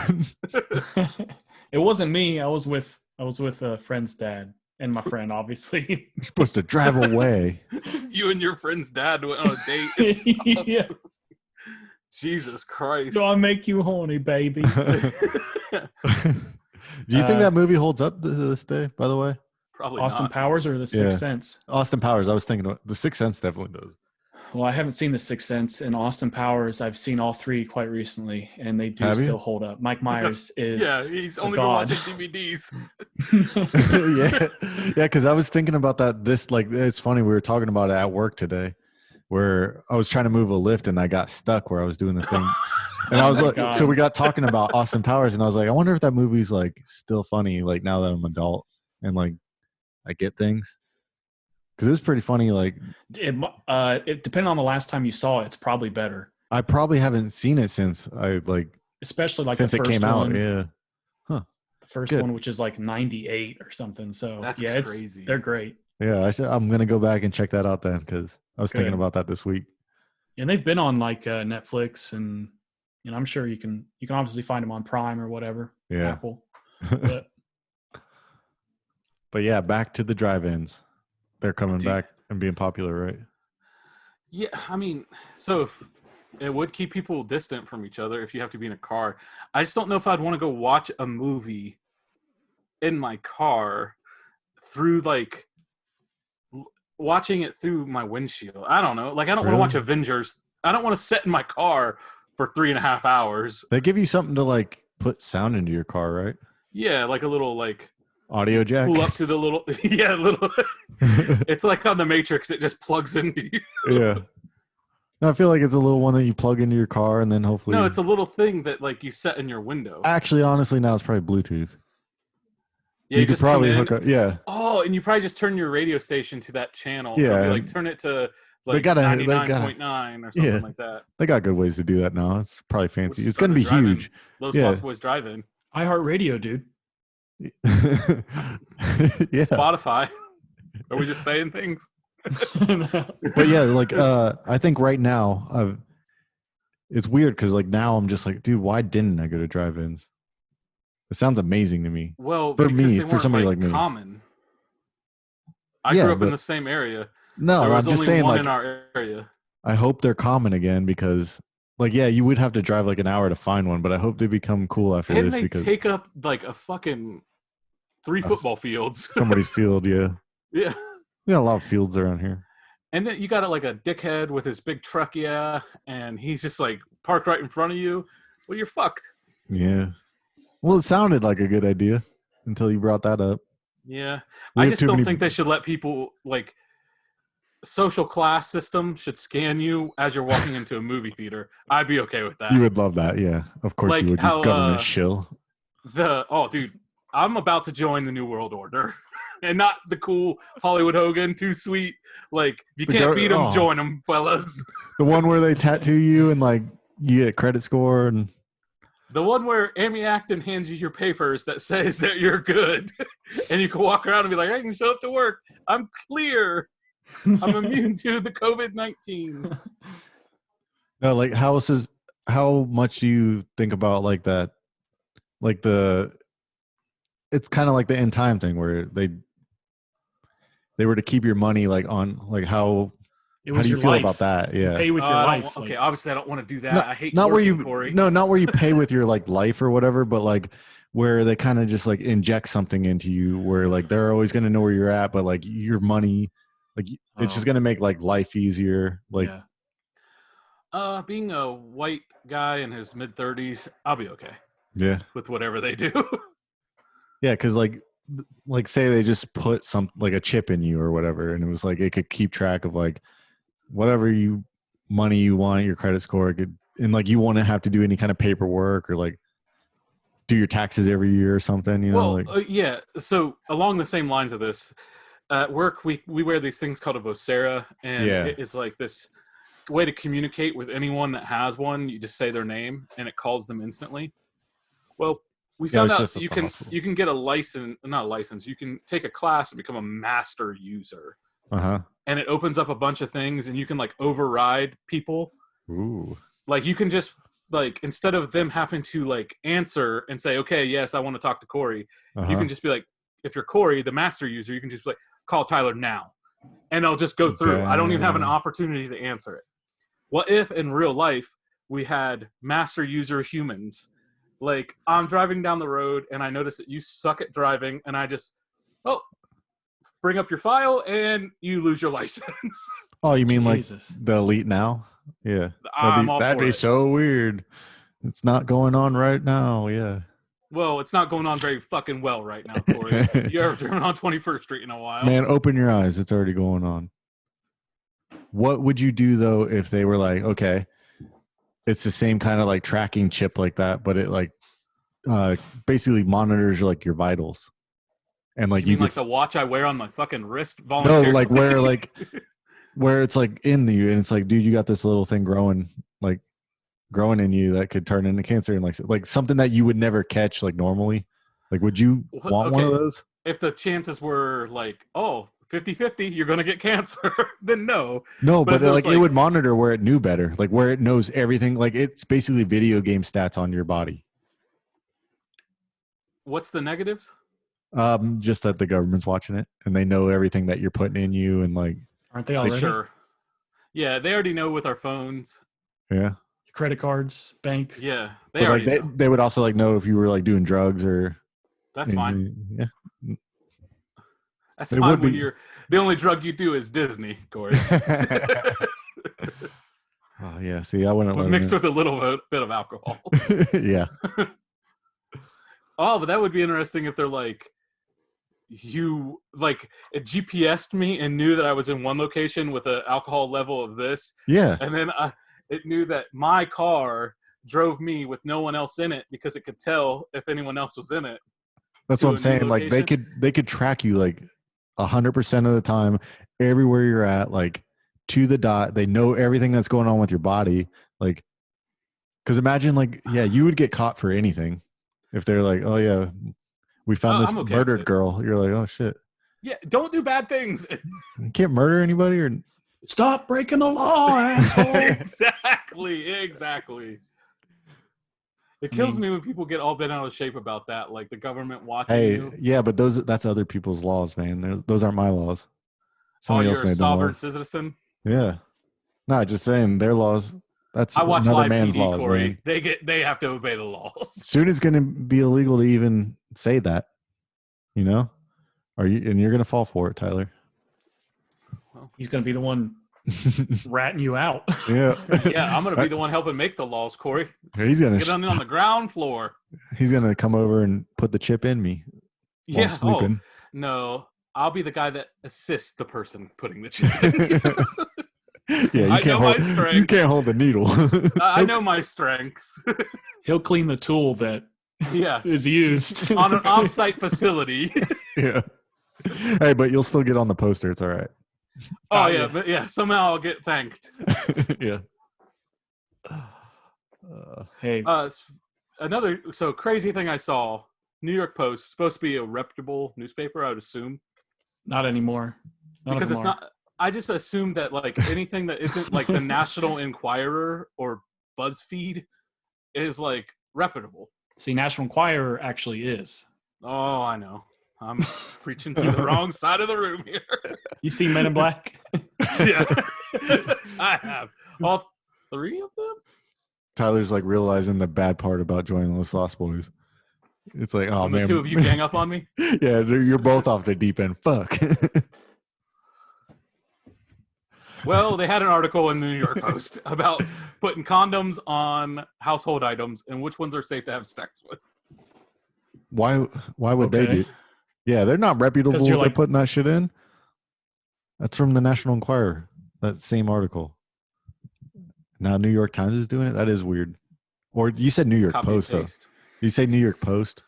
It wasn't me. I was with a friend's dad and my friend, obviously. You're supposed to drive away. You and your friend's dad went on a date. Yeah. Jesus Christ. Do I make you horny, baby? Do you think that movie holds up to this day, by the way? Probably Austin not. Powers or The Sixth Sense? Austin Powers. I was thinking The Sixth Sense definitely does. Well, I haven't seen The Sixth Sense, and Austin Powers, I've seen all 3 quite recently, and they do still hold up. Mike Myers is he's only been watching DVDs. Yeah, because I was thinking about that. It's funny, we were talking about it at work today, where I was trying to move a lift and I got stuck where I was doing the thing. And I was like, so we got talking about Austin Powers, and I was like, I wonder if that movie's like still funny, like now that I'm an adult and like I get things. Because it was pretty funny. Like it depending on the last time you saw it, it's probably better. I probably haven't seen it since especially like since the first it came one, out. Yeah, the first one, which is like 98 or something. So that's crazy. They're great. Yeah, I'm gonna go back and check that out then because I was thinking about that this week. And they've been on like Netflix, and I'm sure you can obviously find them on Prime or whatever. Yeah, Apple. But yeah, back to the drive-ins. They're coming back and being popular, right? Yeah, I mean, so if it would keep people distant from each other if you have to be in a car. I just don't know if I'd want to go watch a movie in my car through like watching it through my windshield. I don't know. Like I don't want to watch Avengers. I don't want to sit in my car for 3.5 hours. They give you something to like put sound into your car, right? Yeah, like a little like audio jack. Pull up to the little little. It's like on the Matrix. It just plugs into you. Yeah. I feel like it's a little one that you plug into your car and then hopefully. No, it's a little thing that like you set in your window. Actually, honestly, now it's probably Bluetooth. Yeah, you could probably hook up. Yeah. Oh, and you probably just turn your radio station to that channel. Yeah. Like turn it to like they gotta, 99.9 or something like that. They got good ways to do that now. It's probably fancy. It's going to be huge. Los Lost Boys Drive-In. iHeartRadio, dude. Yeah. Spotify. Are we just saying things? But yeah, like I think right now it's weird because like now I'm just like, dude, why didn't I go to drive-ins? It sounds amazing to me. Well, for me, they for somebody like me, common. I grew up in the same area. No, there was I'm just only saying, one like, in our area. I hope they're common again because like, yeah, you would have to drive like an hour to find one, but I hope they become cool after And this they because take up like a fucking 3 football fields. somebody's field, yeah. Yeah. We got a lot of fields around here. And then you got like a dickhead with his big truck, yeah, and he's just like parked right in front of you. Well, you're fucked. Yeah. Well, it sounded like a good idea until you brought that up. Yeah. We I have just too don't many- think they should let people like social class system should scan you as you're walking into a movie theater. I'd be okay with that. You would love that, yeah. Of course Like you would. how, You government shill. Dude, I'm about to join the New World Order. And not the cool Hollywood Hogan, too sweet. Like, you can't beat him, join him, fellas. The one where they tattoo you and like you get credit score and the one where Amy Acton hands you your papers that says that you're good. And you can walk around and be like, I can show up to work. I'm clear. I'm immune to the COVID-19. no, like how much do you think about like that? Like it's kind of like the end time thing where they were to keep your money like on like how do you feel about that? Yeah. You pay with your life. Okay, obviously I don't want to do that. Not, I hate not where you Corey. not where you pay with your like life or whatever, but like where they kind of just like inject something into you where like they're always going to know where you're at, but like your money, like it's just going to make like life easier. Like, being a white guy in his mid-30s, I'll be okay. Yeah. With whatever they do. Yeah, because like say they just put some like a chip in you or whatever, and it was like it could keep track of like whatever money you want, your credit score, and like you wouldn't have to do any kind of paperwork or like do your taxes every year or something, you know? Yeah. So along the same lines of this, at work we wear these things called a vocera, and it is like this way to communicate with anyone that has one. You just say their name and it calls them instantly. Well, we found out you can get not a license. You can take a class and become a master user. And it opens up a bunch of things, and you can like override people. Ooh. Like you can just like instead of them having to like answer and say, okay, yes, I want to talk to Corey. You can just be like, if you're Corey, the master user, you can just like call Tyler now, and I'll just go through. I don't even have an opportunity to answer it. What if in real life we had master user humans? Like, I'm driving down the road, and I notice that you suck at driving, and I just, bring up your file, and you lose your license. Oh, you mean Jesus. Like the Elite Now? Yeah. That'd be so weird. It's not going on right now, yeah. Well, it's not going on very fucking well right now, Corey. You ever driven on 21st Street in a while? Man, open your eyes. It's already going on. What would you do, though, if they were like, okay, it's the same kind of like tracking chip like that, but it like basically monitors like your vitals, and like you mean like the watch I wear on my fucking wrist. No, like where it's like in you, and it's like, dude, you got this little thing growing in you that could turn into cancer, and like something that you would never catch like normally. Like, would you want one of those? If the chances were like, 50-50, you're going to get cancer, then no. No, but like it would monitor where it knew better, like where it knows everything. Like it's basically video game stats on your body. What's the negatives? Just that the government's watching it and they know everything that you're putting in you, and like, aren't they already? Sure. Yeah, they already know with our phones. Yeah. Credit cards, bank. Yeah, they would also like know if you were like doing drugs or. That's fine. Yeah. That's fine when you're the only drug you do is Disney, Corey. Oh yeah, see, I wouldn't mixed with a little bit of alcohol. Yeah. But that would be interesting if they're like, you like it GPS'd me and knew that I was in one location with an alcohol level of this. Yeah. And then it knew that my car drove me with no one else in it because it could tell if anyone else was in it. That's what I'm saying. Like they could track you like 100% of the time, everywhere you're at, like to the dot. They know everything that's going on with your body. Like, because imagine like, yeah, you would get caught for anything if they're like, oh yeah, we found this murdered girl. You're like, oh shit. Yeah, don't do bad things. You can't murder anybody or stop breaking the law, asshole. Exactly. It kills me when people get all bent out of shape about that, like the government watching you. Yeah, but that's other people's laws, man. Those aren't my laws. Somebody else made them. You're a sovereign citizen? Yeah. No, just saying their laws. That's I watch another live man's PD, laws, Corey. man. They have to obey the laws. Soon it's going to be illegal to even say that. You know? And you're going to fall for it, Tyler. Well, He's going to be the one ratting you out. Yeah. yeah, I'm going to be the one helping make the laws, Corey. He's going Get to on the ground floor. He's going to come over and put the chip in me while I'm Yeah. sleeping. Oh, no. I'll be the guy that assists the person putting the chip in. Yeah, I know my you strength. can't hold the needle. I know my strengths. He'll clean the tool that Yeah. is used On an off-site facility. Yeah. Hey, but you'll still get on the poster. It's all right. Oh, yeah. But yeah, somehow I'll get thanked. Yeah. Hey, So crazy thing I saw, New York Post, supposed to be a reputable newspaper, I would assume. not anymore. Because it's not, I just assume that like anything that isn't like the National Enquirer or BuzzFeed is like reputable. See, National Enquirer actually is. Oh, I know. I'm preaching to the wrong side of the room here. You see Men in Black? Yeah. I have. All 3 of them? Tyler's like realizing the bad part about joining Los Lost Boys. It's like, oh, When man. the 2 of you gang up on me? Yeah, you're both off the deep end. Fuck. Well, they had an article in the New York Post about putting condoms on household items and which ones are safe to have sex with. Why would they do? Yeah, they're not reputable. They're putting that shit in. That's from the National Enquirer. That same article. Now New York Times is doing it. That is weird. Or you said New York Post though. You say New York Post?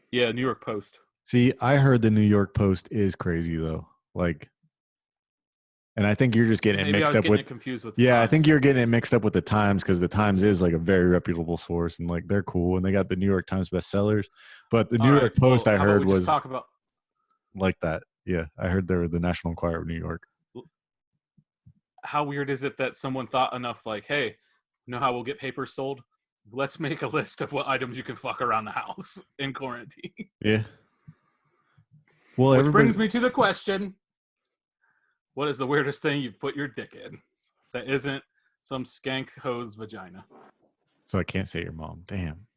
Yeah, New York Post. See, I heard the New York Post is crazy though. Like, and I think you're just getting it mixed up with. Confused with. Yeah, I think you're getting it mixed up with the Times because the Times is like a very reputable source and like they're cool and they got the New York Times bestsellers. But the New York Post I heard was talk about like that. Yeah, I heard they were the National Enquirer of New York. How weird is it that someone thought enough like, hey, you know how we'll get papers sold? Let's make a list of what items you can fuck around the house in quarantine. Yeah. Well, which brings me to the question. What is the weirdest thing you've put your dick in that isn't some skank hoe's vagina? So I can't say your mom. Damn.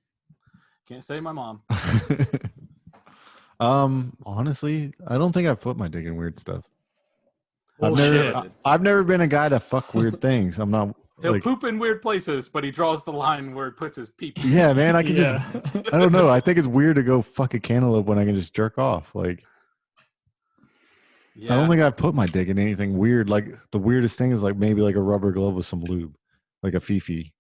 Can't say my mom. Honestly, I don't think I've put my dick in weird stuff. Oh, I've never been a guy to fuck weird things. I'm not. He'll poop in weird places, but he draws the line where he puts his pee. Yeah, man, I can just. I don't know. I think it's weird to go fuck a cantaloupe when I can just jerk off. Like, I don't think I've put my dick in anything weird. Like the weirdest thing is like maybe like a rubber glove with some lube, like a fifi,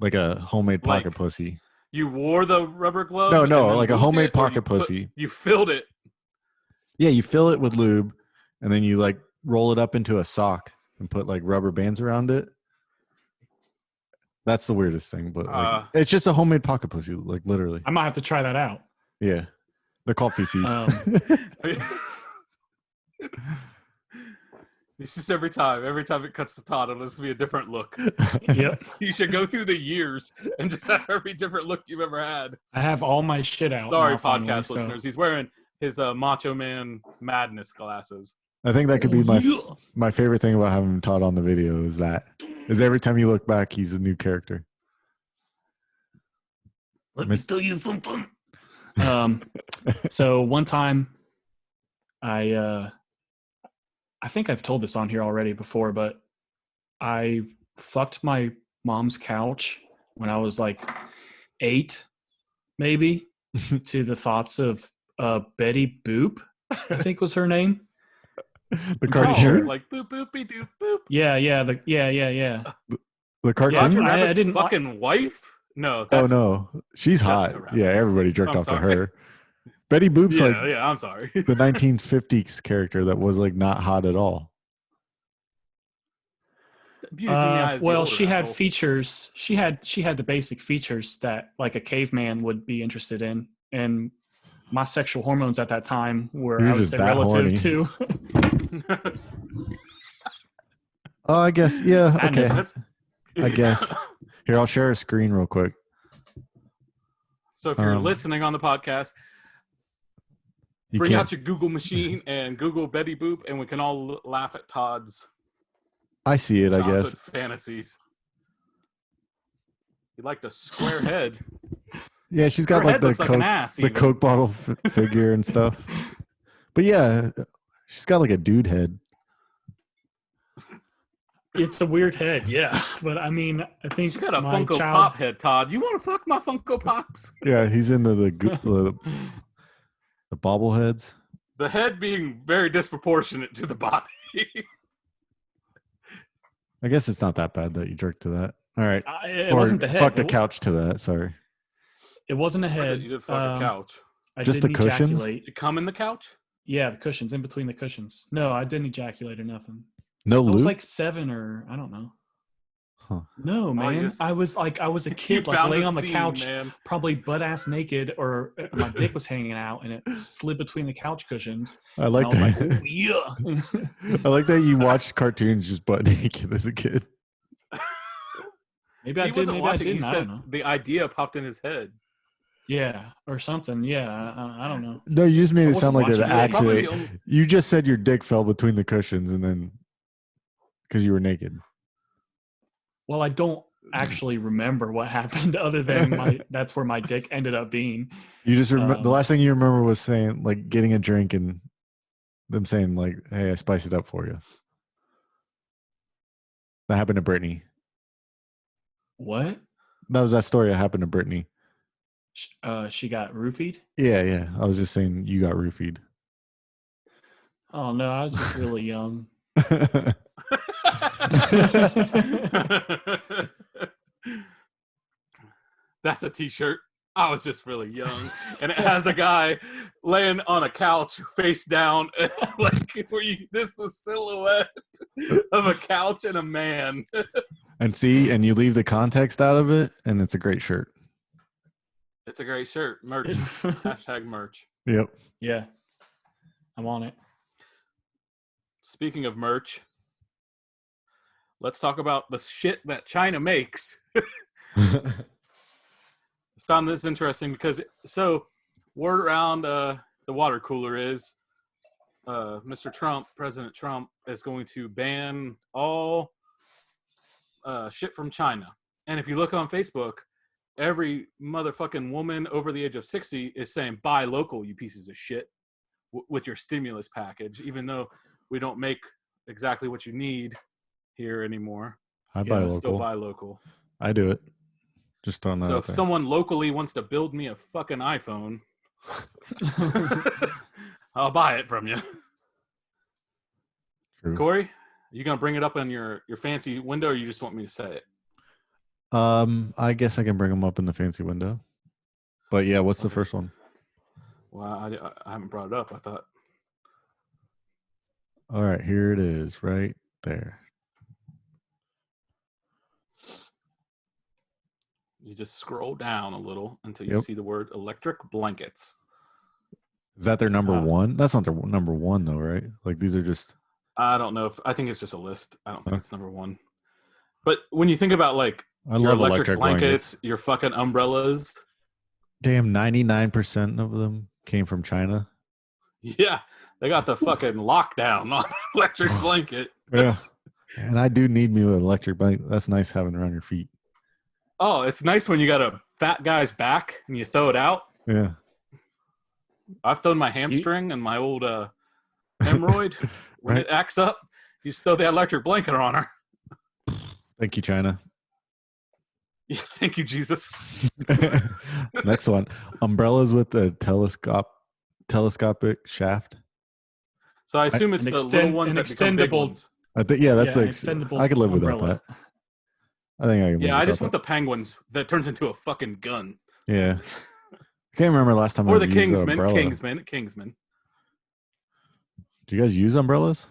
like a homemade pocket pussy. You wore the rubber glove? No, like a homemade pocket pussy. You filled it. Yeah, you fill it with lube, and then you like roll it up into a sock and put like rubber bands around it. That's the weirdest thing, but like, it's just a homemade pocket pussy, like literally. I might have to try that out. Yeah, they're called fifis. It's just every time it cuts to Todd, it'll just be a different look. Yep. You should go through the years and just have every different look you've ever had. I have all my shit out. Sorry, podcast listeners. He's wearing his Macho Man Madness glasses. I think that could be my favorite thing about having Todd on the video is every time you look back, he's a new character. Let me tell you something. So one time, I think I've told this on here already before, but I fucked my mom's couch when I was like 8, maybe, to the thoughts of Betty Boop, I think was her name. The cartoon, like boop boopy doop boop. Yeah. The cartoon. Roger Rabbit's fucking wife. No. Oh no, she's hot. Yeah, everybody jerked off to her. Betty Boop's I'm sorry. The 1950s character that was like not hot at all. Well, she had features. She had the basic features that like a caveman would be interested in, and my sexual hormones at that time were, I would say, relative to. Oh, I guess. Yeah. Okay. I guess. Here, I'll share a screen real quick. So if you're listening on the podcast, bring out your Google machine and Google Betty Boop, and we can all laugh at Todd's. I see it, I Childhood guess. fantasies. You liked a square head. Yeah, she's Her got like head the looks like an Coke, ass. the Even. Coke bottle figure and stuff. But yeah, she's got like a dude head. It's a weird head, yeah. But I mean, I think She got a my Funko child. Pop head, Todd. You want to fuck my Funko Pops? Yeah, he's into the bobbleheads. The head being very disproportionate to the body. I guess it's not that bad that you jerked to that. All right. It Or wasn't the head. fuck the couch to that. Sorry. It wasn't a head. You did fuck a couch. I Just the didn't cushions? ejaculate. Did you come in the couch? Yeah, the cushions, in between the cushions. No, I didn't ejaculate or nothing. No I was lube? like 7 or I don't know. Huh. No, man. yes. I was a You kid, like found laying a on the scene, couch, man. probably butt ass naked, or my dick was hanging out, and it slid between the couch cushions. I like And I was that. like, "Ooh, yeah." I like that you watched cartoons just butt naked as a kid. Maybe I He did. wasn't Maybe I watching. didn't. He I said don't know. the idea popped in his head. Yeah, or something. Yeah, I don't know. No, you just made I it sound like wasn't an watching it. Probably accident. You just said your dick fell between the cushions and then because you were naked. Well, I don't actually remember what happened, other than that's where my dick ended up being. You just the last thing you remember was saying like getting a drink and them saying like, "Hey, I spiced it up for you." That happened to Brittany. What? That was that story that happened to Brittany. She got roofied? Yeah. I was just saying you got roofied. Oh no, I was just really young. That's a t-shirt. I was just really young. And it has a guy laying on a couch face down. This is the silhouette of a couch and a man. And you leave the context out of it, and it's a great shirt. It's a great shirt. Merch. Hashtag merch. Yep. Yeah. I'm on it. Speaking of merch, let's talk about the shit that China makes. Found this interesting because word around the water cooler is President Trump is going to ban all shit from China. And if you look on Facebook, every motherfucking woman over the age of 60 is saying, buy local, you pieces of shit, with your stimulus package, even though we don't make exactly what you need here anymore. I buy local. Still buy local. I do it. Just throwing that So out if there. someone locally wants to build me a fucking iPhone, I'll buy it from you. True. Corey, are you gonna bring it up on your fancy window, or you just want me to say it? I guess I can bring them up in the fancy window. But yeah, what's the first one? Well, I haven't brought it up. I thought. All right, here it is, right there. You just scroll down a little until you see the word electric blankets. Is that their number one? That's not their number one, though, right? Like these are just. I don't know I think it's just a list. I don't think it's number one. But when you think about like I your love electric blankets, your fucking umbrellas. Damn, 99% of them came from China. Yeah, they got the fucking lockdown on electric blanket. Yeah, and I do need me an electric blanket. That's nice having it around your feet. Oh, it's nice when you got a fat guy's back and you throw it out. Yeah. I've thrown my hamstring and my old hemorrhoid. When it acts up, you just throw the electric blanket on her. Thank you, China. Yeah, thank you, Jesus. Next one. Umbrellas with a telescopic shaft. So I assume it's the little ones that become big ones. I think, yeah, that's like extendable I could live without umbrella. that. I think I can. Yeah, I just want the penguins that turns into a fucking gun. Yeah. I can't remember last time. Or the Kingsman. Kingsman. Do you guys use umbrellas?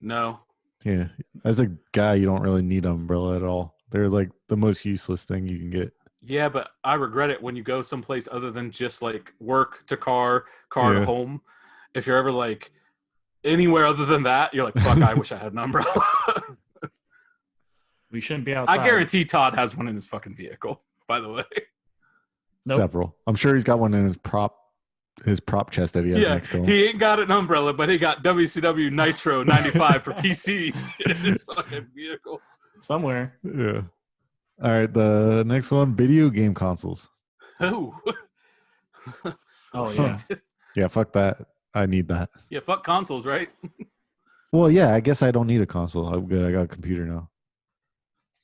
No. Yeah. As a guy, you don't really need an umbrella at all. They're like the most useless thing you can get. Yeah, but I regret it when you go someplace other than just like work to car to home. If you're ever like anywhere other than that, you're like, fuck, I wish I had an umbrella. We shouldn't be outside. I guarantee Todd has one in his fucking vehicle, by the way. Nope. Several. I'm sure he's got one in his prop his prop chest that he has next to him. He ain't got an umbrella, but he got WCW Nitro 95 for PC in his fucking vehicle. Somewhere. Yeah. All right, the next one, video game consoles. Oh. Oh, yeah. Yeah, fuck that. I need that. Yeah, fuck consoles, right? Well, yeah, I guess I don't need a console. I'm good. I got a computer now.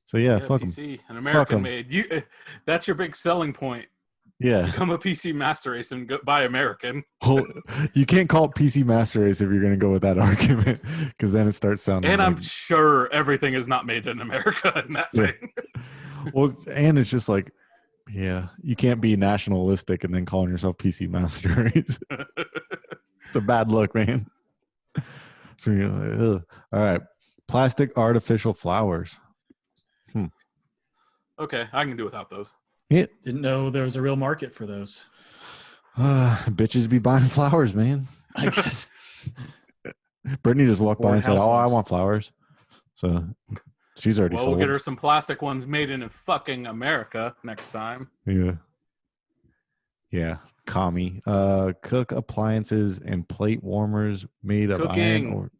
So yeah, fuck them. PC, an American made. That's your big selling point. Yeah. Become a PC Master Race and buy American. Well, you can't call it PC Master Race if you're going to go with that argument, because then it starts sounding. And I'm sure everything is not made in America in that thing. Well, and it's just like, yeah, you can't be nationalistic and then calling yourself PC Master Race. It's a bad look, man. So you're like, ugh. All right, plastic artificial flowers. Okay, I can do without those. Yeah. Didn't know there was a real market for those. Bitches be buying flowers, man. I guess. Brittany just walked by and said, "Oh, I housewives. want flowers." So she's already Well, sold. we'll get her some plastic ones made in fucking America next time. Yeah. Yeah. Commie. Cook appliances and plate warmers made of iron or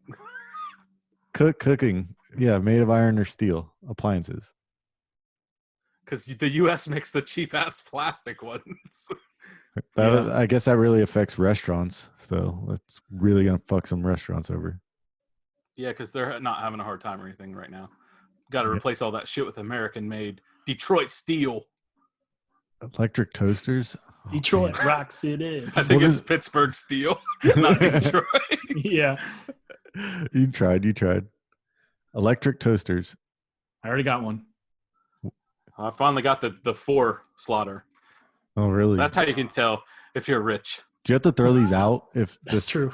cooking. Yeah, made of iron or steel appliances. Because the U.S. makes the cheap ass plastic ones. I guess that really affects restaurants. So that's really gonna fuck some restaurants over. Yeah, because they're not having a hard time or anything right now. Got to replace all that shit with American-made Detroit steel. Electric toasters. Detroit rocks it in. I think it's Pittsburgh steel, not Detroit. Yeah. You tried. Electric toasters. I already got one. I finally got the 4 slaughter. Oh, really? That's how you can tell if you're rich. Do you have to throw these out if That's true.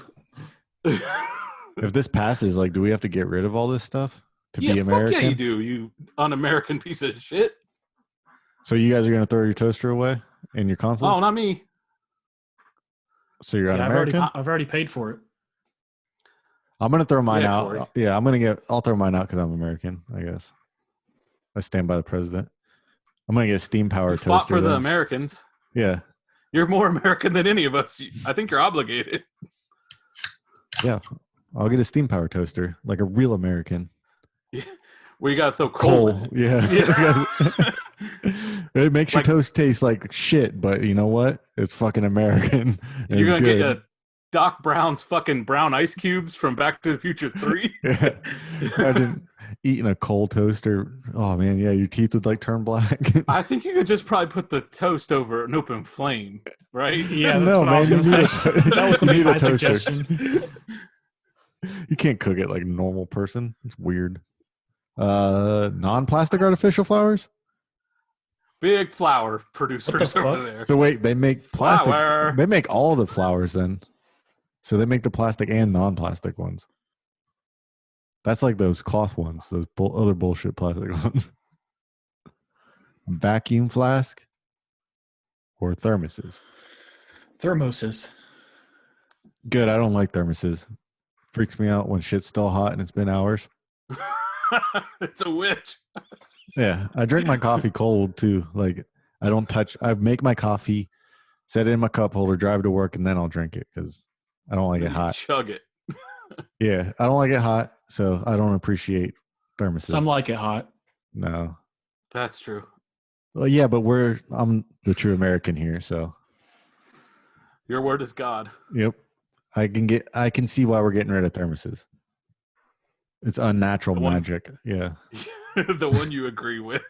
if this passes? Like, do we have to get rid of all this stuff to be American? Fuck yeah, you do. You un-American piece of shit. So you guys are gonna throw your toaster away and your consoles? Oh, not me. So you're Yeah, un-American? I've already paid for it. I'm gonna throw mine out. Corey. Yeah, I'll throw mine out because I'm American. I guess I stand by the president. I'm gonna get a steam power You toaster. fought for the then. Americans. Yeah, You're more American than any of us. I think you're obligated. yeah. I'll get a steam power toaster like a real American. Well, you got to throw coal. in it. Yeah. It makes your Like- toast taste like shit, but you know what? It's fucking American. and You're it's going to good. get Doc Brown's fucking brown ice cubes from Back to the Future 3. Yeah. Imagine eating a coal toaster. Oh man, yeah, your teeth would like turn black. I think you could just probably put the toast over an open flame, right? Yeah, that's No, what I was man, going to you say. need a- That was you going to be need a my toaster. suggestion. You can't cook it like a normal person. It's weird. Non-plastic artificial flowers. Big flower producers fuck? over there. So wait, they make plastic. Flower. They make all the flowers then. So they make the plastic and non-plastic ones. That's like those cloth ones, those other bullshit plastic ones. Vacuum flask or thermoses. Thermoses. Good. I don't like thermoses. Freaks me out when shit's still hot and it's been hours. It's a witch. Yeah, I drink my coffee cold too. Like I don't touch. I make my coffee, set it in my cup holder, drive to work, and then I'll drink it because I don't like it hot. Chug it. Yeah, I don't like it hot, so I don't appreciate thermoses. Some like it hot. No. That's true. Well, yeah, but I'm the true American here, so Your word is God. yep. I can see why we're getting rid of thermoses. It's unnatural The one- magic. Yeah. The one you agree with.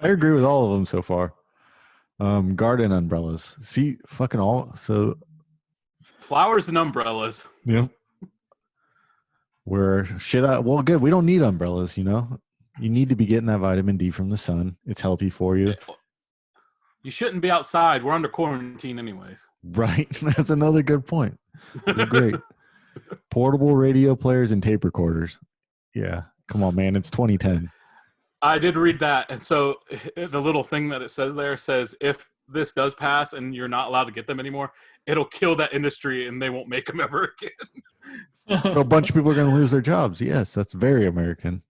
I agree with all of them so far. Garden umbrellas. See, fucking all. So, Flowers and umbrellas. yep. Well, good. We don't need umbrellas, you know? You need to be getting that vitamin D from the sun. It's healthy for you. You shouldn't be outside. We're under quarantine anyways. Right. That's another good point. That's great. Portable radio players and tape recorders. Yeah. Come on, man. It's 2010. I did read that. And so the little thing that it says there says if this does pass and you're not allowed to get them anymore, it'll kill that industry and they won't make them ever again. A bunch of people are going to lose their jobs. Yes, that's very American.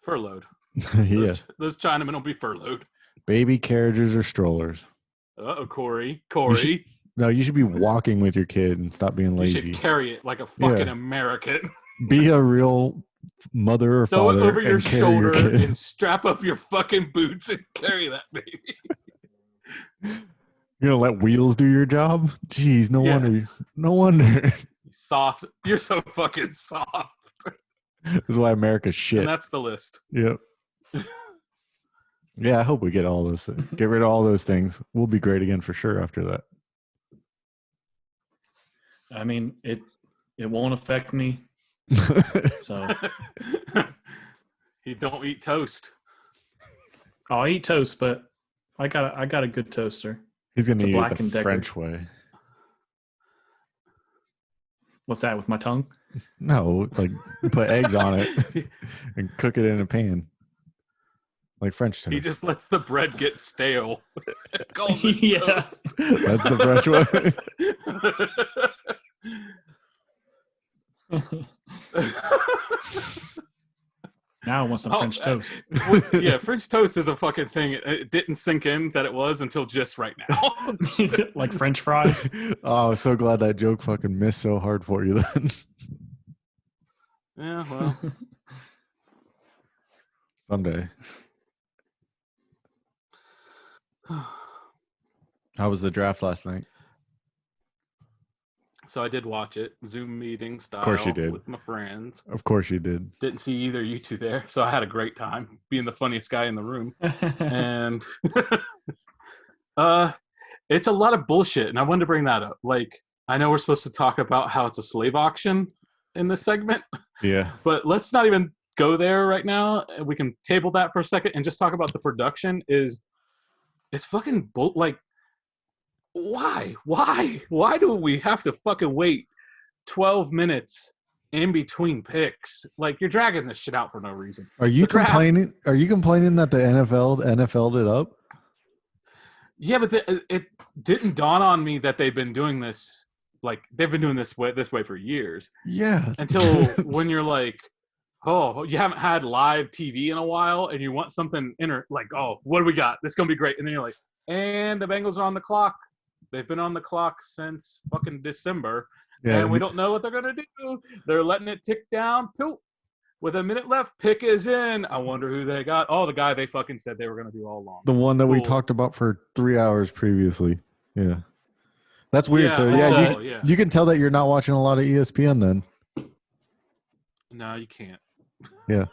Furloughed. Yeah. Those Chinamen will be furloughed. Baby carriages or strollers. Uh-oh, Corey. No, you should be walking with your kid and stop being You lazy. should carry it like a fucking Yeah. American. Be a real mother or Throw it father over your and carry your shoulder kid. and strap up your fucking boots and carry that baby. You're gonna let wheels do your job? Jeez, no Yeah. wonder. No wonder. Soft. You're so fucking soft. This is why America's shit. And that's the list. Yep. Yeah, I hope we get all this. Get rid of all those things. We'll be great again for sure after that. I mean, it won't affect me. So You don't eat toast. I'll eat toast, but I got a good toaster. He's gonna It's a eat Black it and the Decker. French way. What's that with my tongue? No, like put eggs on it and cook it in a pan, like French toast. He just lets the bread get stale. Calls it Yeah. toast. That's the French way. Now I want some French toast. Yeah, French toast is a fucking thing. It didn't sink in that it was until just right now. Like French fries. Oh, I'm so glad that joke fucking missed so hard for you then. Yeah, well. Someday. How was the draft last night? So I did watch it, Zoom meeting style. Of course you did. With my friends. Of course you did. Didn't see either of you two there, so I had a great time being the funniest guy in the room. And it's a lot of bullshit, and I wanted to bring that up. Like, I know we're supposed to talk about how it's a slave auction in this segment, Yeah. but let's not even go there right now. We can table that for a second and just talk about the production. It's fucking like, why do we have to fucking wait 12 minutes in between picks? Like, you're dragging this shit out for no reason. Are you The draft- complaining? Are you complaining that the NFL'd it up? Yeah, but it didn't dawn on me that they've been doing this. Like, they've been doing this way for years. Yeah. Until when you're like, oh, you haven't had live TV in a while, and you want something like, oh, what do we got? This is gonna be great. And then you're like, and the Bengals are on the clock. They've been on the clock since fucking December, and we don't know what they're gonna do. They're letting it tick down. Poop. With a minute left, pick is in. I wonder who they got. Oh, the guy they fucking said they were gonna do all along. The one that we Cool. talked about for 3 hours previously. Yeah. That's weird. Yeah, So yeah. you can tell that you're not watching a lot of ESPN then. No, you can't. Yeah.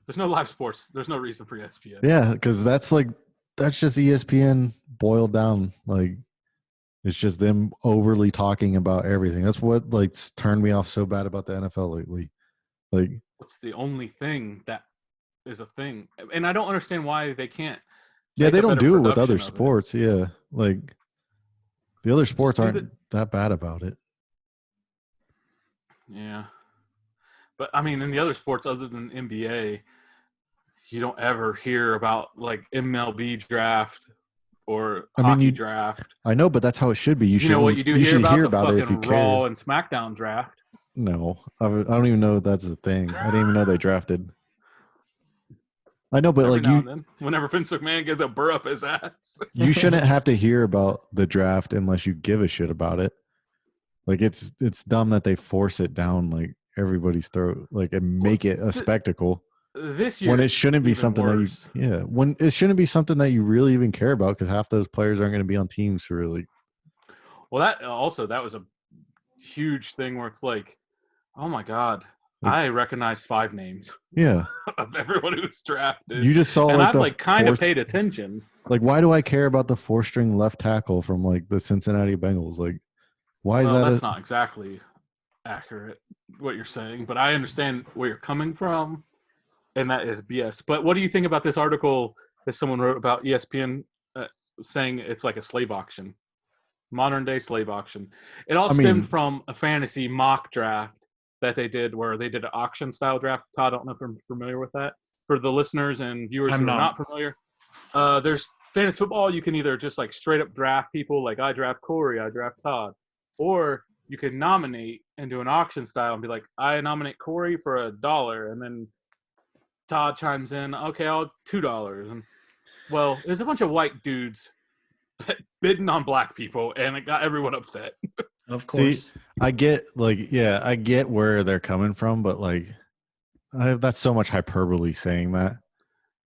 There's no live sports. There's no reason for ESPN. Yeah, because that's just ESPN boiled down. Like, it's just them overly talking about everything. That's what turned me off so bad about the NFL lately. Like, What's the only thing that is a thing? And I don't understand why they can't. yeah, make they a don't better do it with production other of it. sports. Yeah, like the other sports do aren't that bad about it. Yeah. But, I mean, in the other sports other than NBA, you don't ever hear about, like, MLB draft or hockey draft. I know, but that's how it should be. You know what you do hear should about? hear The about it if you fucking care. Raw and SmackDown draft. No, I don't even know if that's a thing. I didn't even know they drafted. I know, but Every now and then, whenever Vince McMahon gets a burr up his ass. you shouldn't have to hear about the draft unless you give a shit about it. Like, it's dumb that they force it down like everybody's throat, like, and make it a spectacle. This year, When it shouldn't be something worse. when it shouldn't be something that you really even care about, because half those players aren't going to be on teams for really. Well, that was a huge thing where it's like, oh my God, I recognize 5 names Yeah, of everyone who's drafted. you just saw and like I've kind of paid attention. Like, why do I care about the 4-string left tackle from like the Cincinnati Bengals? Like, why is that? That's not exactly accurate what you're saying, but I understand where you're coming from, and that is BS. But what do you think about this article that someone wrote about ESPN saying it's like a slave auction, modern day slave auction? It all stemmed from a fantasy mock draft that they did, where they did an auction style draft. Todd, I don't know if you're familiar with that. For the listeners and viewers who are not familiar, there's fantasy football. You can either just like straight up draft people, like I draft Corey, I draft Todd, or you can nominate and do an auction style and be like, I nominate Corey for $1, and then Todd chimes in, okay, I'll $2. And well, there's a bunch of white dudes bidding on black people, and it got everyone upset. Of course. See, I get I get where they're coming from, but like that's so much hyperbole saying that.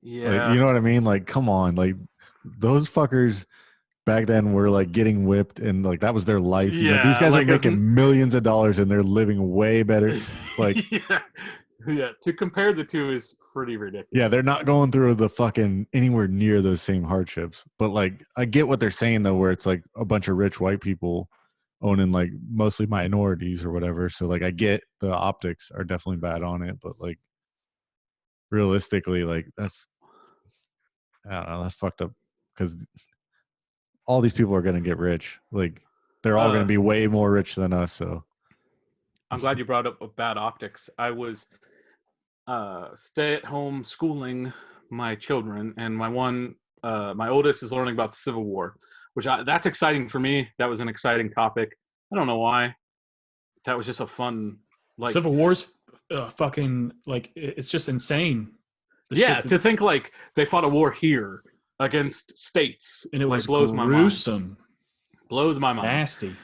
Yeah, Like, you know what I mean? Like, come on, like those fuckers back then were like getting whipped and like that was their life. You know, these Yeah, guys like, are making millions of dollars and they're living way better. Like, yeah. To compare the two is pretty ridiculous. yeah, they're not going through the fucking anywhere near those same hardships. But like, I get what they're saying though, where it's like a bunch of rich white people owning like mostly minorities or whatever. So like, I get the optics are definitely bad on it, but like realistically, like that's, I don't know, that's fucked up because all these people are going to get rich. Like they're all going to be way more rich than us. So I'm glad you brought up bad optics. I was stay-at-home schooling my children, and my oldest is learning about the Civil War, which that's exciting for me. That was an exciting topic. I don't know why. That was just a fun, like, Civil War's fucking like it's just insane. To think like they fought a war here against states, and it was blows gruesome. my mind. Blows my mind. Nasty.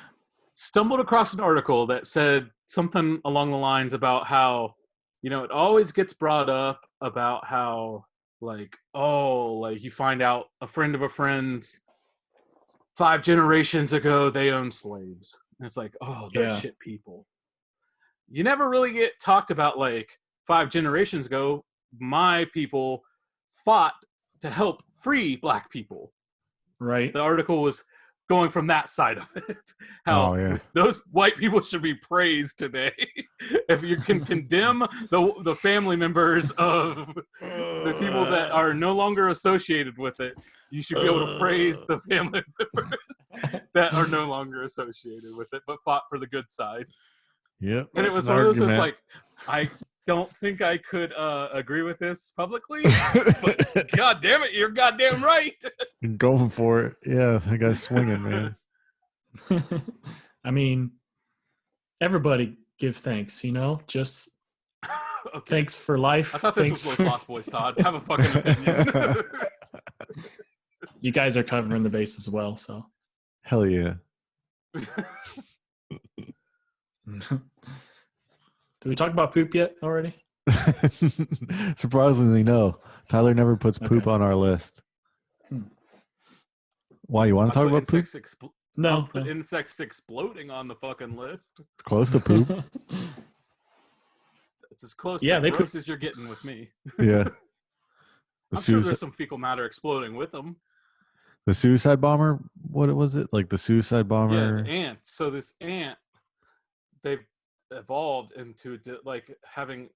Stumbled across an article that said something along the lines about how, it always gets brought up about how, like, you find out a friend of a friend's 5 generations ago they owned slaves. And it's like, those shit people. You never really get talked about, like, 5 generations ago, my people fought to help free black people. Right. The article was going from that side of it. How those white people should be praised today. If you can condemn the family members of the people that are no longer associated with it, you should be able to praise the family members that are no longer associated with it, but fought for the good side. Yep. And it was one of those that's like, I don't think I could agree with this publicly, but god damn it, you're goddamn right. You're going for it. Yeah, that guy's swinging, man. I mean, everybody give thanks, just Okay. Thanks for life. I thought this was Los Lost Boys, Todd. Have a fucking opinion. You guys are covering the base as well, so. Hell yeah. Did we talk about poop yet already? Surprisingly, no. Tyler never puts poop on our list. Why, you want to talk about poop? No. Put insects exploding on the fucking list. It's close to poop. It's as close to gross as you're getting with me. Yeah. I'm sure there's some fecal matter exploding with them. The suicide bomber? What was it? Like the suicide bomber? Yeah, the ant. So this ant, they've evolved into like having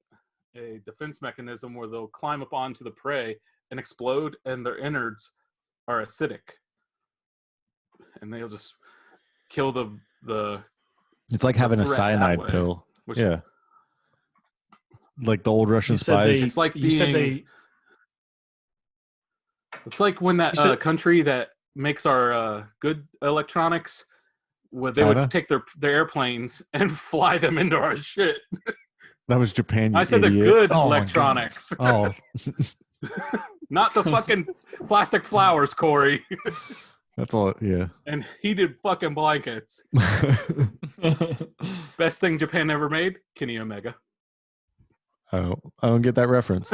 a defense mechanism where they'll climb up onto the prey and explode, and their innards are acidic, and they'll just kill the It's like having a cyanide pill. Yeah, like the old Russian spies. It's like being. It's like when that country that makes our good electronics, where they would take their airplanes and fly them into our shit. That was Japan. I said the good electronics. Oh, not the fucking plastic flowers, Corey. That's all. Yeah. And heated fucking blankets. Best thing Japan ever made, Kenny Omega. I don't get that reference.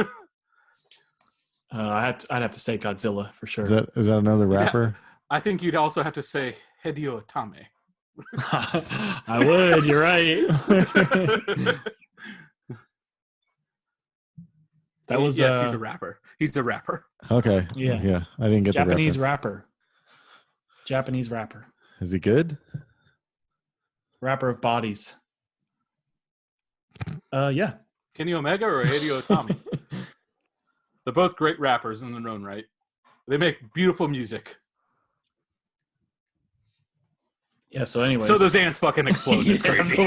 I'd have to say Godzilla for sure. Is that another rapper? Yeah, I think you'd also have to say Hideo Itami. I would. You're right. That was yes. He's a rapper. He's a rapper. Okay. Yeah. I didn't get Japanese the reference. Japanese rapper. Is he good? Rapper of bodies. Yeah. Kenny Omega or Hideo Itami? They're both great rappers in their own right. They make beautiful music. Yeah, so anyways. So those ants fucking explode. It's crazy.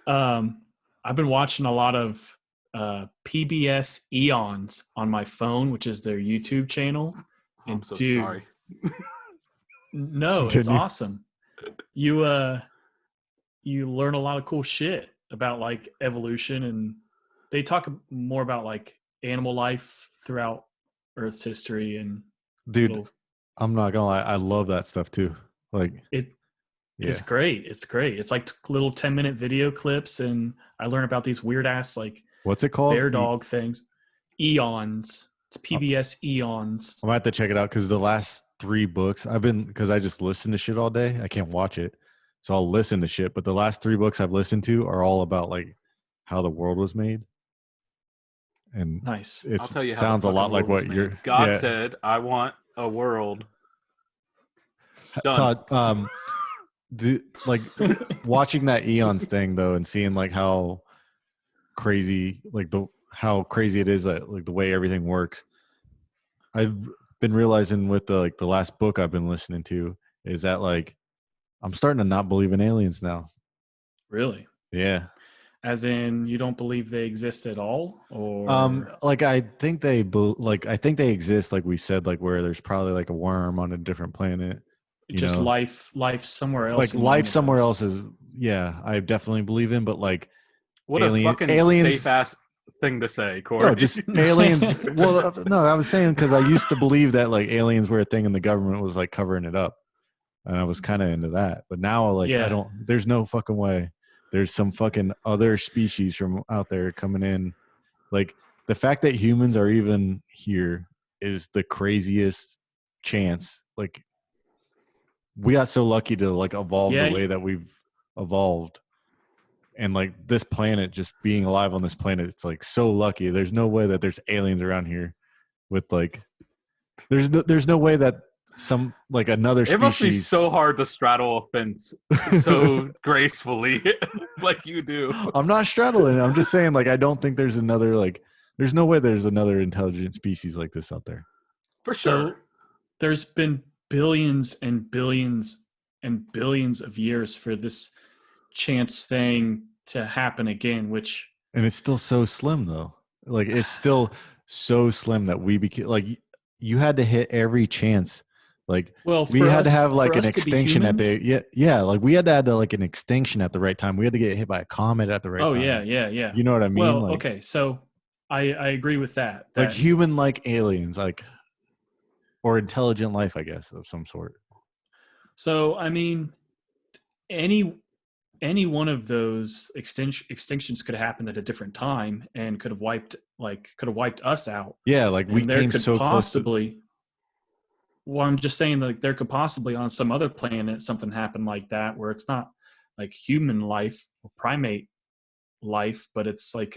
I've been watching a lot of PBS Eons on my phone, which is their YouTube channel. And I'm so sorry. No, it's awesome. You learn a lot of cool shit about like evolution, and they talk more about like animal life throughout Earth's history and dude, I'm not gonna lie, I love that stuff too. Like, It yeah. It's great. It's great. It's like little 10-minute video clips, and I learn about these weird ass like What's it called? bear dog things. Eons. It's PBS Eons. I'm gonna have to check it out because the last 3 books because I just listen to shit all day. I can't watch it, so I'll listen to shit. But the last 3 books I've listened to are all about like how the world was made, and Nice. it I'll tell you how sounds the a lot fucking like world was what made. you're. God yeah. said, "I want a world." Done. Todd, like watching that Eons thing though, and seeing like how crazy, how crazy it is that like the way everything works. I've been realizing with the last book I've been listening to is that like I'm starting to not believe in aliens now. Really? Yeah. As in, you don't believe they exist at all, or Like I think I think they exist, like we said, like where there's probably like a worm on a different planet. just life somewhere else? Like in the life somewhere universe? else is, yeah, I definitely believe in, but like What a fucking aliens, safe ass thing to say, Corey. no, just aliens. Well, no, I was saying because I used to believe that like aliens were a thing and the government was like covering it up, and I was kind of into that. But now, like, I Yeah. don't. There's no fucking way. There's some fucking other species from out there coming in. Like the fact that humans are even here is the craziest chance. Like we got so lucky to like evolve Yeah. the way that we've evolved, and like this planet, just being alive on this planet, it's like so lucky. There's no way that there's aliens around here with like there's no way that some like another It must be species. so hard to straddle a fence so gracefully, like you do. I'm not straddling it. I'm just saying, like, I don't think there's another like there's no way there's another intelligent species like this out there. For sure. So there's been billions and billions and billions of years for this chance thing to happen again, which And it's still so slim though. Like it's still so slim that we became like you had to hit every chance. Like well, we for had to us- have like for an us to be extinction at humans- the yeah like we had to have like an extinction at the right time. We had to get hit by a comet at the right Oh time. yeah. You know what I mean? Well, like, okay, so I agree with that. like That human like aliens, like or intelligent life, I guess, of some sort. so I mean, any one of those extinctions could have happened at a different time and could have wiped us out. Yeah, like we And there came could so close to possibly. Well, I'm just saying like there could possibly on some other planet something happen like that where it's not like human life or primate life, but it's like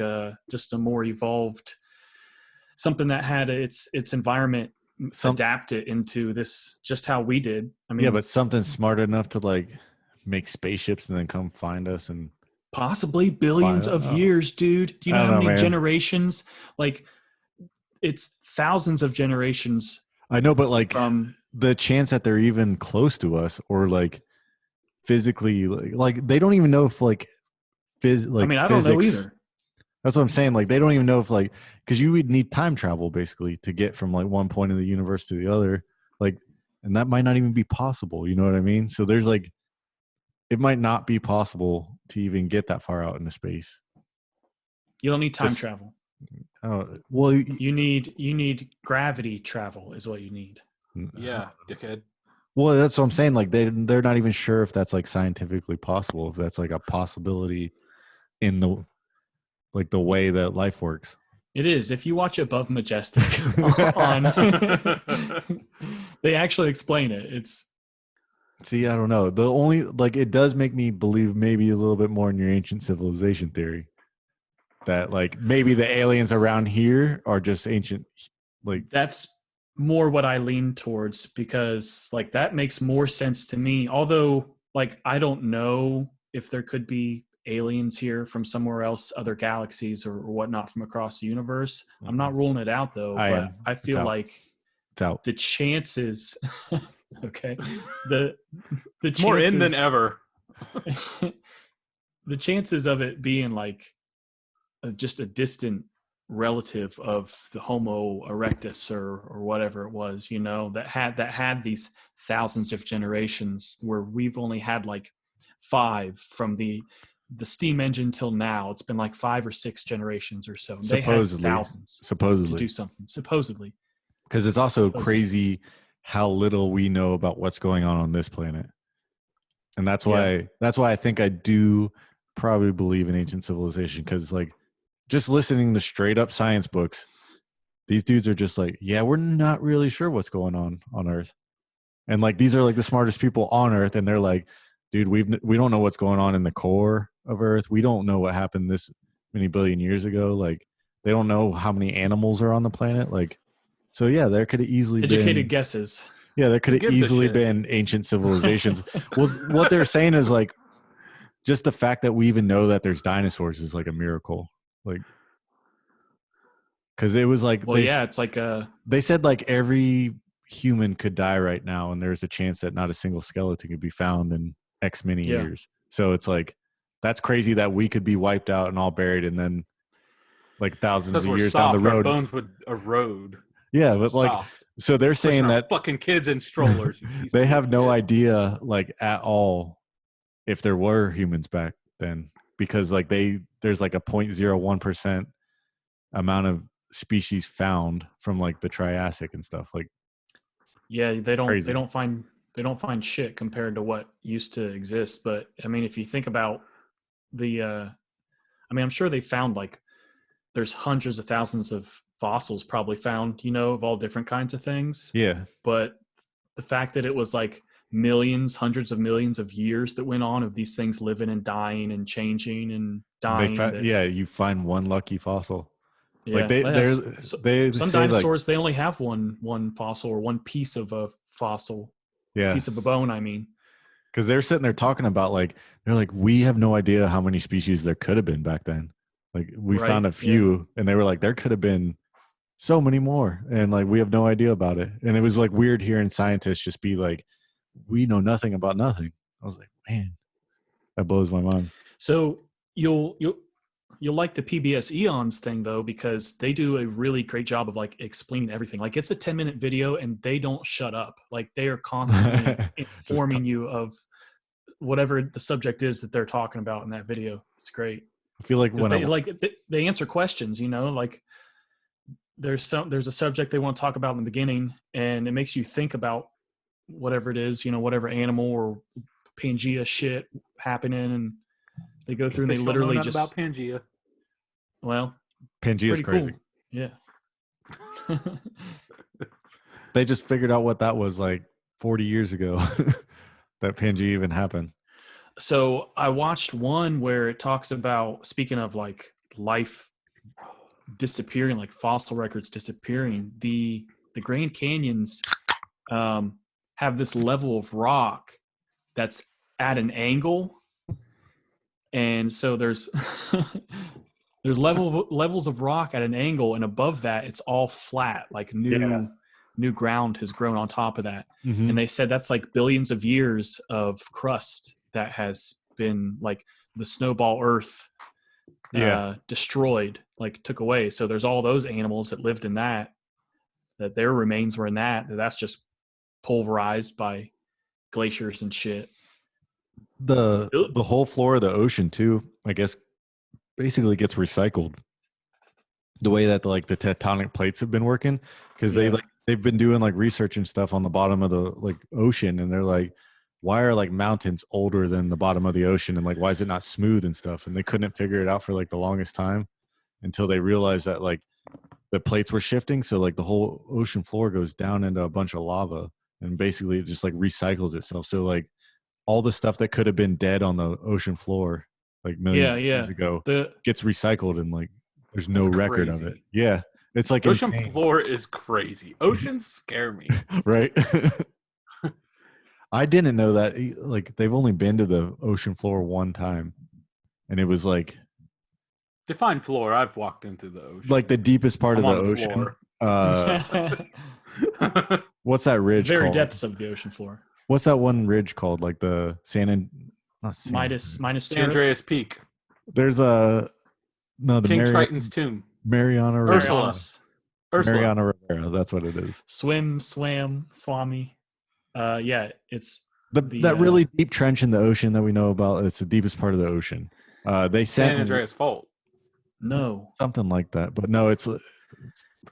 just a more evolved something that had its environment adapt it into this just how we did. I mean, yeah, but something smart enough to like make spaceships and then come find us and possibly billions of years, dude. Do you know how many generations? Like it's thousands of generations. I know, but like the chance that they're even close to us or like physically, like they don't even know if like I mean, I physics, don't know either. That's what I'm saying. Like they don't even know if like because you would need time travel basically to get from like one point of the universe to the other, like, and that might not even be possible. You know what I mean? So there's like, it might not be possible to even get that far out into space. You don't need time travel. I don't. Well, you need gravity travel is what you need. Yeah, dickhead. Well, that's what I'm saying. Like they're not even sure if that's like scientifically possible, if that's like a possibility in the like the way that life works. It is. If you watch Above Majestic on they actually explain it. It's see, I don't know. The only like it does make me believe maybe a little bit more in your ancient civilization theory. That like maybe the aliens around here are just ancient, like that's more what I lean towards because like that makes more sense to me. Although like I don't know if there could be aliens here from somewhere else, other galaxies or whatnot from across the universe. I'm not ruling it out though, but I feel like it's out. The chances okay. The it's more in than ever. The chances of it being like just a distant relative of the Homo erectus or whatever it was, you know, that had these thousands of generations where we've only had like 5 from the steam engine till now. It's been like 5 or 6 generations or so. They had thousands supposedly to do something supposedly because it's also crazy how little we know about what's going on this planet. And that's why I think I do probably believe in ancient civilization, because like just listening to straight up science books, these dudes are just like, yeah, we're not really sure what's going on Earth. And like these are like the smartest people on Earth, and they're like, dude, we don't know what's going on in the core of Earth. We don't know what happened this many billion years ago. Like they don't know how many animals are on the planet. Like, so yeah, there could have easily Educated been guesses. yeah, there could Who have gives a easily shit? been ancient civilizations. Well, what they're saying is like just the fact that we even know that there's dinosaurs is like a miracle. Like, because it was like Well, yeah, it's like they said like every human could die right now, and there's a chance that not a single skeleton could be found in X many Yeah. years. So it's like that's crazy that we could be wiped out and all buried, and then like thousands Because of we're years soft, down the our road. bones would erode. Yeah, We're but like, soft. so they're Pushing saying our that fucking kids in strollers. You piece they of have no shit. idea like at all if there were humans back then, because like there's like a 0.01% amount of species found from like the Triassic and stuff. Like, yeah, they crazy. don't find shit compared to what used to exist. But I mean, if you think about the I mean, I'm sure they found like there's hundreds of thousands of fossils probably found, of all different kinds of things. Yeah, But the fact that it was like millions, hundreds of millions of years that went on of these things living and dying and changing and dying. you find one lucky fossil. Like Yeah, yes. they Some say like, dinosaurs they only have one fossil or one piece of a fossil, yeah, piece of a bone. I mean, because they're sitting there talking about like they're like, we have no idea how many species there could have been back then. Like we Right, found a few, and they were like, there could have been so many more, and like we have no idea about it. And it was like weird hearing scientists just be like, we know nothing about nothing. I was like, man, that blows my mind. so you'll like the PBS Eons thing though, because they do a really great job of like explaining everything. Like it's a 10-minute video and they don't shut up. Like they are constantly informing you of whatever the subject is that they're talking about in that video. It's great. I feel like Because when they answer questions, like there's a subject they want to talk about in the beginning, and it makes you think about whatever it is, whatever animal or Pangea shit happening, and they go through and they Bitch don't know literally nothing just about Pangea. well, Pangea is pretty crazy. cool. Yeah. They just figured out what that was like 40 years ago. That Pangea even happened. So I watched one where it talks about, speaking of like life disappearing, like fossil records disappearing, the Grand Canyons have this level of rock that's at an angle, and so there's there's levels of rock at an angle, and above that it's all flat, like new ground has grown on top of that. Mm-hmm. And they said that's like billions of years of crust that has been like the snowball earth destroyed, like took away. So there's all those animals that lived in that their remains were in that's just pulverized by glaciers and shit. The whole floor of the ocean too, I guess, basically gets recycled. The way that like the tectonic plates have been working, because they've been doing like research and stuff on the bottom of the like ocean, and they're like, why are like mountains older than the bottom of the ocean, and like why is it not smooth and stuff? And they couldn't figure it out for like the longest time until they realized that like the plates were shifting, so like the whole ocean floor goes down into a bunch of lava, and basically it just like recycles itself. So like all the stuff that could have been dead on the ocean floor like millions of years ago gets recycled, and like there's no record of it. Yeah, it's like Ocean insane. floor is crazy. Oceans scare me. Right. I didn't know that. Like they've only been to the ocean floor one time, and it was like Define floor. I've walked into the ocean. like the deepest part I'm of the on ocean. Floor. What's that ridge very called? depths of the ocean floor. What's that one ridge called? Like the Midas San Andreas Peak. There's the King Triton's tomb. Mariana Rivera. Ursula. Mariana Rivera. That's what it is. Swam, Swami. Yeah, it's that really deep trench in the ocean that we know about. It's the deepest part of the ocean. They sent San Andreas Fault. No, something like that, but no, it's the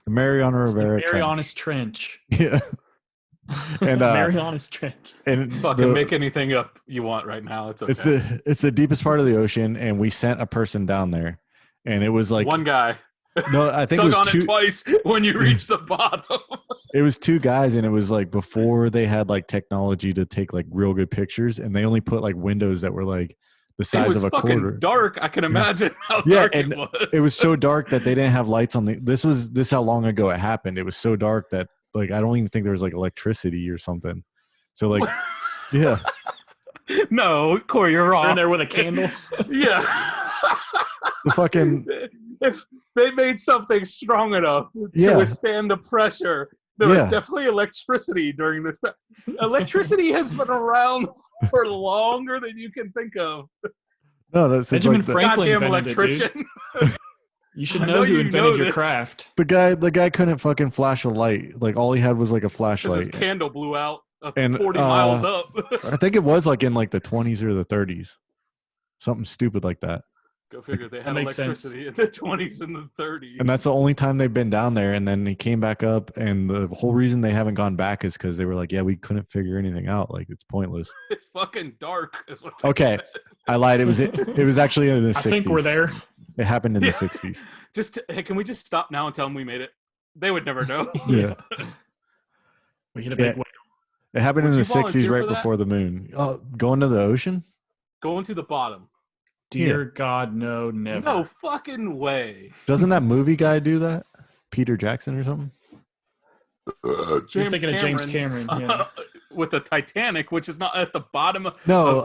Mariana Rivera. The Marianas Trench. Yeah. And Marianas Trench. and Fucking make anything up you want right now. It's okay. it's the deepest part of the ocean, and we sent a person down there, and it was like one guy. No, I think it Tug was on two. it twice when you reach the bottom. It was two guys, and it was like before they had like technology to take like real good pictures, and they only put like windows that were like the size of a fucking quarter. dark. I can imagine how dark and it was. it was so dark that they didn't have lights on the. This how long ago it happened. It was so dark that like I don't even think there was like electricity or something. So like, yeah. No, Corey, you're wrong. You're in there with a candle. Yeah. The fucking. If they made something strong enough to withstand the pressure, there was definitely electricity during this time. Electricity has been around for longer than you can think of. No, that's Benjamin like Franklin goddamn invented electrician. it, dude. You should know who invented your craft. The guy couldn't fucking flash a light. Like all he had was like a flashlight. His candle blew out and 40 miles up. I think it was like in like the 20s or the 30s, something stupid like that. Go figure. They had electricity in the 20s and the 30s. And that's the only time they've been down there. And then he came back up. And the whole reason they haven't gone back is because they were like, yeah, we couldn't figure anything out. Like, it's pointless. It's fucking dark. Okay. I lied. It was actually in the 60s. I think we're there. It happened in the 60s. Hey, can we just stop now and tell them we made it? They would never know. Yeah. We hit a big whale. It happened in the 60s right for before the moon. Oh, going to the ocean? Going to the bottom. Dear God, no, never. No fucking way. Doesn't that movie guy do that? Peter Jackson or something? You're thinking of James Cameron. Yeah. With the Titanic, which is not at the bottom of... No,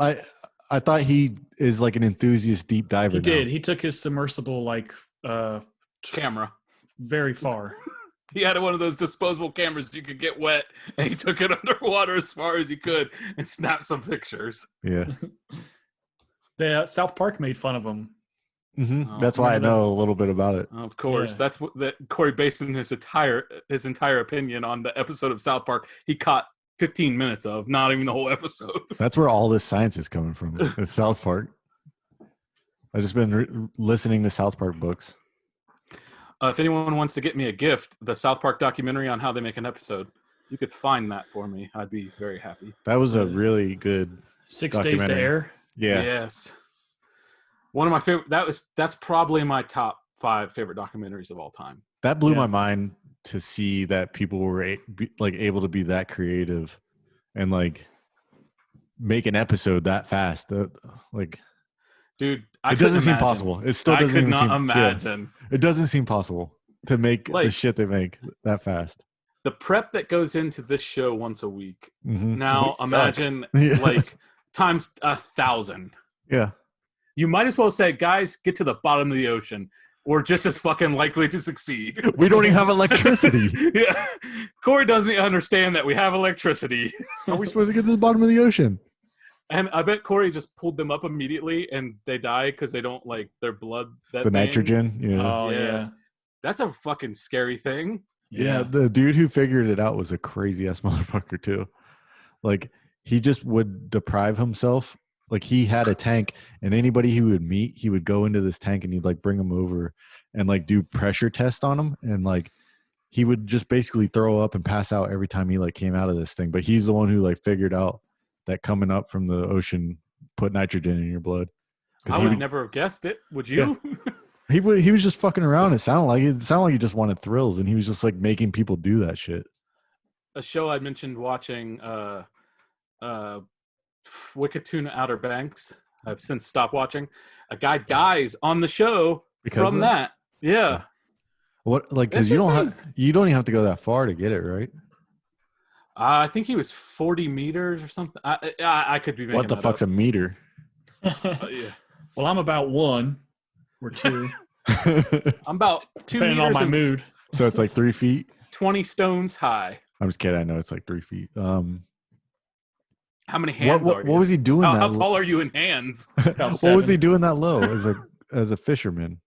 I thought he is like an enthusiast deep diver. He did. He took his submersible like camera very far. He had one of those disposable cameras you could get wet, and he took it underwater as far as he could and snapped some pictures. Yeah. The South Park made fun of him. Mm-hmm. That's why I know a little bit about it. Of course, that's what that Corey based his entire opinion on the episode of South Park he caught 15 minutes of, not even the whole episode. That's where all this science is coming from. It's South Park. I've just been listening to South Park books. If anyone wants to get me a gift, the South Park documentary on how they make an episode, you could find that for me. I'd be very happy. That was a really good 6 Days to Air. Yeah. Yes. One of my favorite. That's probably my top 5 favorite documentaries of all time. That blew my mind to see that people were able to be that creative and like make an episode that fast. Like, dude, it doesn't seem possible. It still doesn't even seem. Imagine. Yeah, it doesn't seem possible to make the shit they make that fast. The prep that goes into this show once a week. Mm-hmm. Now imagine like times 1,000. Yeah. You might as well say, guys, get to the bottom of the ocean. We're just as fucking likely to succeed. We don't even have electricity. Yeah. Corey doesn't understand that we have electricity. How are we supposed to get to the bottom of the ocean? And I bet Corey just pulled them up immediately and they die because they don't like their blood. The nitrogen. Yeah. Oh, yeah. That's a fucking scary thing. Yeah. The dude who figured it out was a crazy ass motherfucker too. Like he just would deprive himself. Like he had a tank and anybody he would meet, he would go into this tank and he'd like bring them over and like do pressure tests on them. And like, he would just basically throw up and pass out every time he like came out of this thing. But he's the one who like figured out that coming up from the ocean put nitrogen in your blood. I would never have guessed it. Would you? Yeah. He was just fucking around. It sounded like he just wanted thrills, and he was just like making people do that shit. A show I mentioned watching, Wicked Tuna Outer Banks. I've since stopped watching. A guy dies on the show from that. Yeah. What like because you don't even have to go that far to get it, right? I think he was 40 meters or something. I could be making what the fuck's up. A meter? Yeah. Well, I'm about 1 or 2. I'm about 2 depending meters on my mood. So it's like 3 feet. 20 stones high. I'm just kidding. I know it's like 3 feet. How many hands are you? What was he doing? How tall are you in hands? What was he doing that low as a fisherman?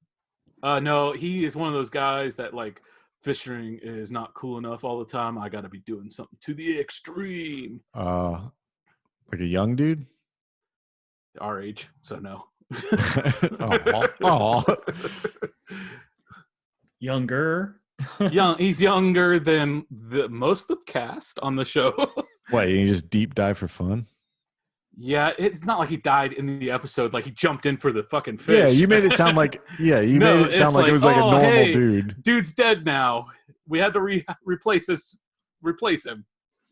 No, he is one of those guys that like fishing is not cool enough all the time. I got to be doing something to the extreme. Like a young dude? Our age, so no. Oh. Younger. Young. He's younger than most of the cast on the show. What, you just deep dive for fun? Yeah, it's not like he died in the episode. Like he jumped in for the fucking fish. Yeah, you made it sound like it was like a normal hey, dude. Dude's dead now. We had to replace him.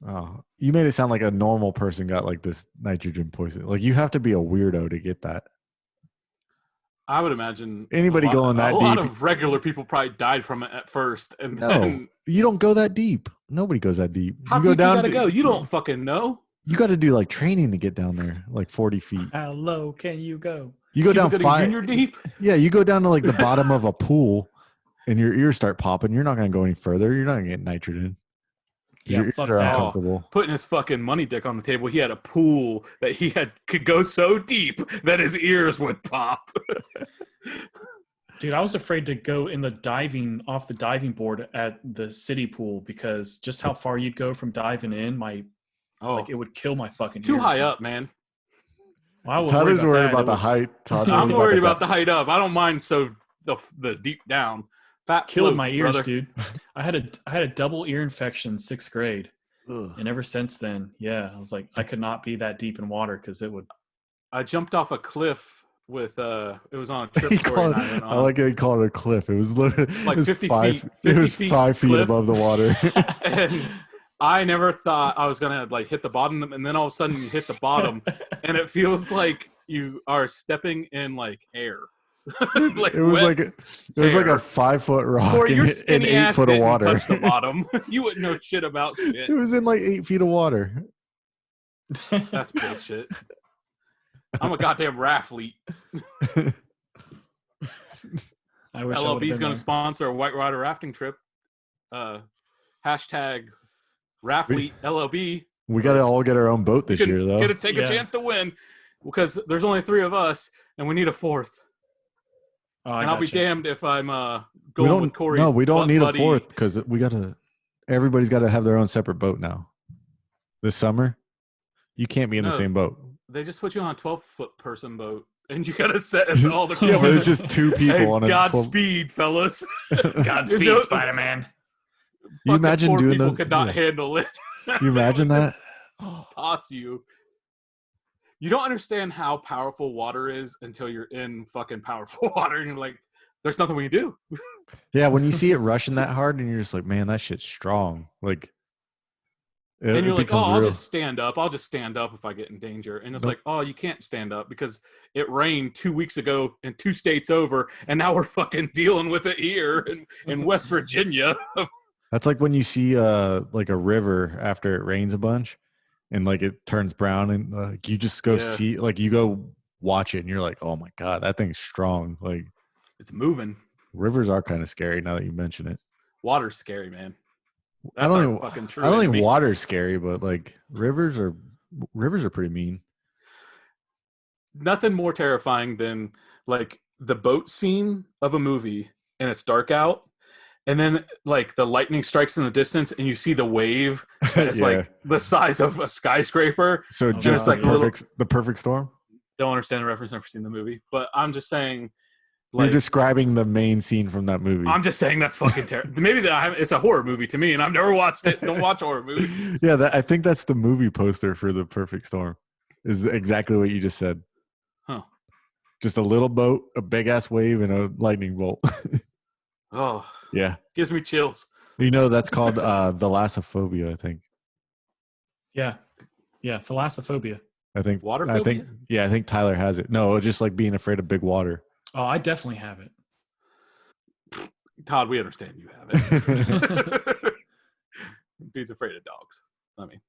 Oh, you made it sound like a normal person got like this nitrogen poison. Like you have to be a weirdo to get that. I would imagine Anybody going that deep? A lot of regular people probably died from it at first, and then you don't go that deep. Nobody goes that deep. How deep you gotta go? You don't fucking know. You got to do like training to get down there, like 40 feet. How low can you go? You go down 5. Junior deep. Yeah, you go down to like the bottom of a pool, and your ears start popping. You're not going to go any further. You're not going to get nitrogen. Yeah, your ears fuck are that. uncomfortable. Putting his fucking money dick on the table, he had a pool that could go so deep that his ears would pop. Dude, I was afraid to go off the diving board at the city pool because just how far you'd go from diving in, it would kill my fucking it's too ears. high up, man. Well, Tyler's worried about the height. I'm worried about the height up. I don't mind the deep down. Fat killed floats, my ears, brother. dude. I had a double ear infection 6th grade. Ugh. And ever since then, I was like, I could not be that deep in water because it would. I jumped off a cliff with it was on a trip story. I like how he called it a cliff. It was literally like 50 feet. 50 it was 5 feet cliff. above the water. And I never thought I was gonna like hit the bottom, and then all of a sudden you hit the bottom, and it feels like you are stepping in like air. Like it was like a 5-foot rock or your in skinny 8 ass foot of didn't water. touch the bottom. You wouldn't know shit about shit. It was in like 8 feet of water. That's bullshit. I'm a goddamn rathlete. I wish LLB's going to sponsor a white rider rafting trip. Hashtag Rathlete LLB. We got to all get our own boat this year, though. Take a chance to win because there's only 3 of us and we need a 4th. And I'll be damned if I'm going with Corey's. No, we don't need buddy. a 4th because everybody's got to have their own separate boat now. This summer, you can't be in the same boat. They just put you on a 12-foot person boat. And you gotta set all the yeah, but it's just 2 people on a Godspeed, fellas. Godspeed, Spider-Man. You imagine doing people those? Could not handle it. You imagine that? Toss you. You don't understand how powerful water is until you're in fucking powerful water, and you're like, "There's nothing we can do." Yeah, when you see it rushing that hard, and you're just like, "Man, that shit's strong." Like, and you're like, "Oh, I'll just stand up. I'll just stand up if I get in danger." And it's like, "Oh, you can't stand up because it rained 2 weeks ago in 2 states over, and now we're fucking dealing with it here in West Virginia." That's like when you see like a river after it rains a bunch, and like it turns brown, and you just go see, like you go watch it, and you're like, "Oh my god, that thing's strong!" Like it's moving. Rivers are kind of scary now that you mention it. Water's scary, man. I don't think water's scary, but like rivers are pretty mean. Nothing more terrifying than like the boat scene of a movie and it's dark out, and then like the lightning strikes in the distance and you see the wave and it's like the size of a skyscraper. So just like the perfect storm. Don't understand the reference, never seen the movie, but I'm just saying. Like, you're describing the main scene from that movie. I'm just saying that's fucking terrible. Maybe it's a horror movie to me, and I've never watched it. Don't watch horror movies. Yeah, I think that's the movie poster for The Perfect Storm. Is exactly what you just said. Huh. Just a little boat, a big-ass wave, and a lightning bolt. Oh. Yeah. Gives me chills. You know, that's called thalassophobia, I think. Yeah. Yeah, thalassophobia. I think. Waterphobia? I think Tyler has it. No, just like being afraid of big water. Oh, I definitely have it. Todd, we understand you have it. Dude's afraid of dogs. I mean.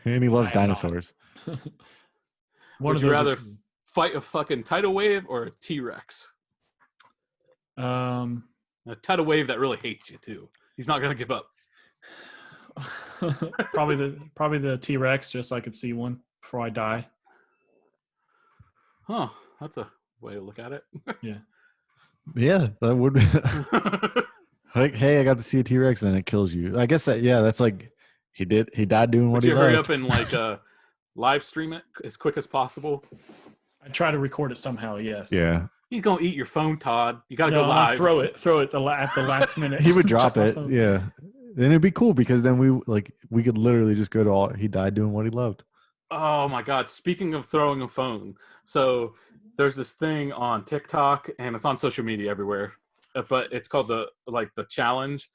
And he loves dinosaurs. Would you rather fight a fucking tidal wave or a T-Rex? A tidal wave that really hates you, too. He's not going to give up. Probably the T-Rex, just so I could see one before I die. Huh, that's a way to look at it. Yeah, that would be like, hey, I got to see a T-Rex and then it kills you. I guess that's like he died doing what he loved. Would you hurry up and like live stream it as quick as possible? I try to record it somehow, yes. Yeah. He's gonna eat your phone, Todd. You gotta No, go I'm gonna live. throw it at the last minute. He would drop Check my it. phone. Yeah. And it'd be cool because then we could literally just go to all. He died doing what he loved. Oh my God! Speaking of throwing a phone, so there's this thing on TikTok and it's on social media everywhere, but it's called the challenge,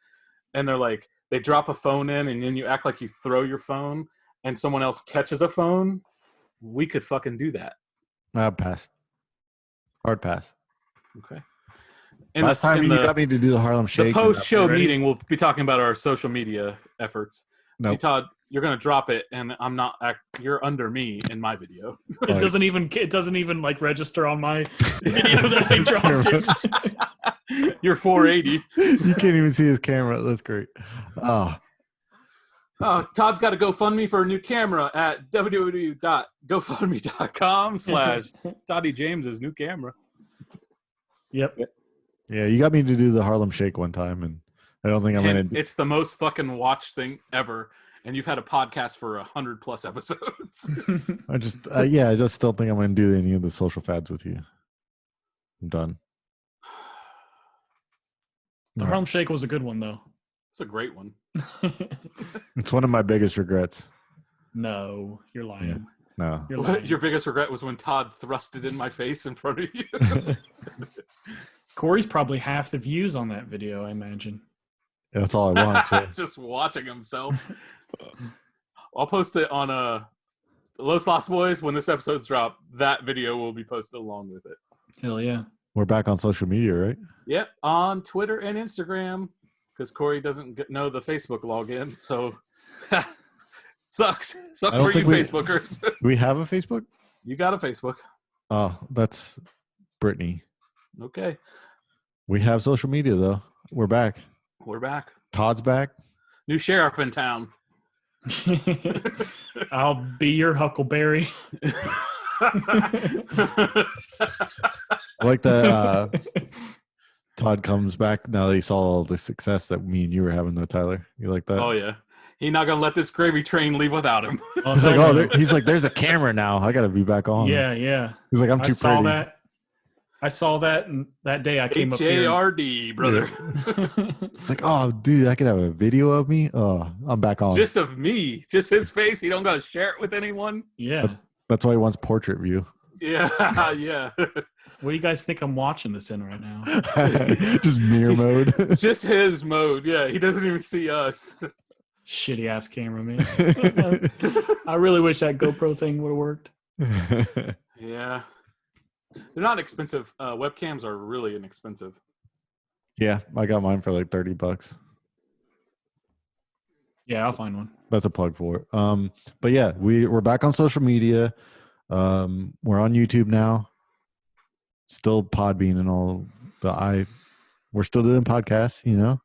and they're like they drop a phone in and then you act like you throw your phone and someone else catches a phone. We could fucking do that. Pass. Hard pass. Okay. Last time you got me to do the Harlem Shake. The post-show meeting, we'll be talking about our social media efforts. Nope. See, Todd, you're gonna drop it, and I'm not. You're under me in my video. It doesn't even like register on my video that I dropped it. You're 480. You can't even see his camera. That's great. Oh, Todd's got a GoFundMe for a new camera at www.gofundme.com/Toddy James's new camera. Yep. Yeah, you got me to do the Harlem Shake one time, and I don't think I'm going to. It's the most fucking watched thing ever, and you've had a podcast for 100+ episodes. I just still think I'm going to do any of the social fads with you. I'm done. The Harlem Shake was a good one, though. It's a great one. It's one of my biggest regrets. No, you're lying. Yeah. No. You're lying. Your biggest regret was when Todd thrust it in my face in front of you. Corey's probably half the views on that video, I imagine. That's all I want. So. Just watching himself. I'll post it on Los Lost Boys. When this episode's dropped, that video will be posted along with it. Hell yeah. We're back on social media, right? Yep, on Twitter and Instagram, because Corey doesn't know the Facebook login. So, sucks. Suck for you Facebookers. Do we have a Facebook? You got a Facebook. Oh, that's Brittany. Okay. We have social media, though. We're back. We're back. Todd's back. New sheriff in town. I'll be your Huckleberry. I like that Todd comes back now that he saw all the success that me and you were having, though, Tyler. You like that? Oh, yeah. He's not going to let this gravy train leave without him. He's like, there's a camera now. I got to be back on. Yeah. He's like, I'm too pretty. I saw that that day I came up here. H-A-R-D, brother. Yeah. It's like, oh, dude, I could have a video of me. Oh, I'm back on. Just of me. Just his face. He don't got to share it with anyone. Yeah. That's why he wants portrait view. Yeah, yeah. What do you guys think I'm watching this in right now? Just mirror mode. Just his mode. Yeah, he doesn't even see us. Shitty ass camera, man. I really wish that GoPro thing would have worked. Yeah. They're not expensive. Webcams are really inexpensive. Yeah, I got mine for like $30. Yeah, I'll find one. That's a plug for it. But yeah, we're back on social media. We're on YouTube now. Still Podbean and all we're still doing podcasts, you know.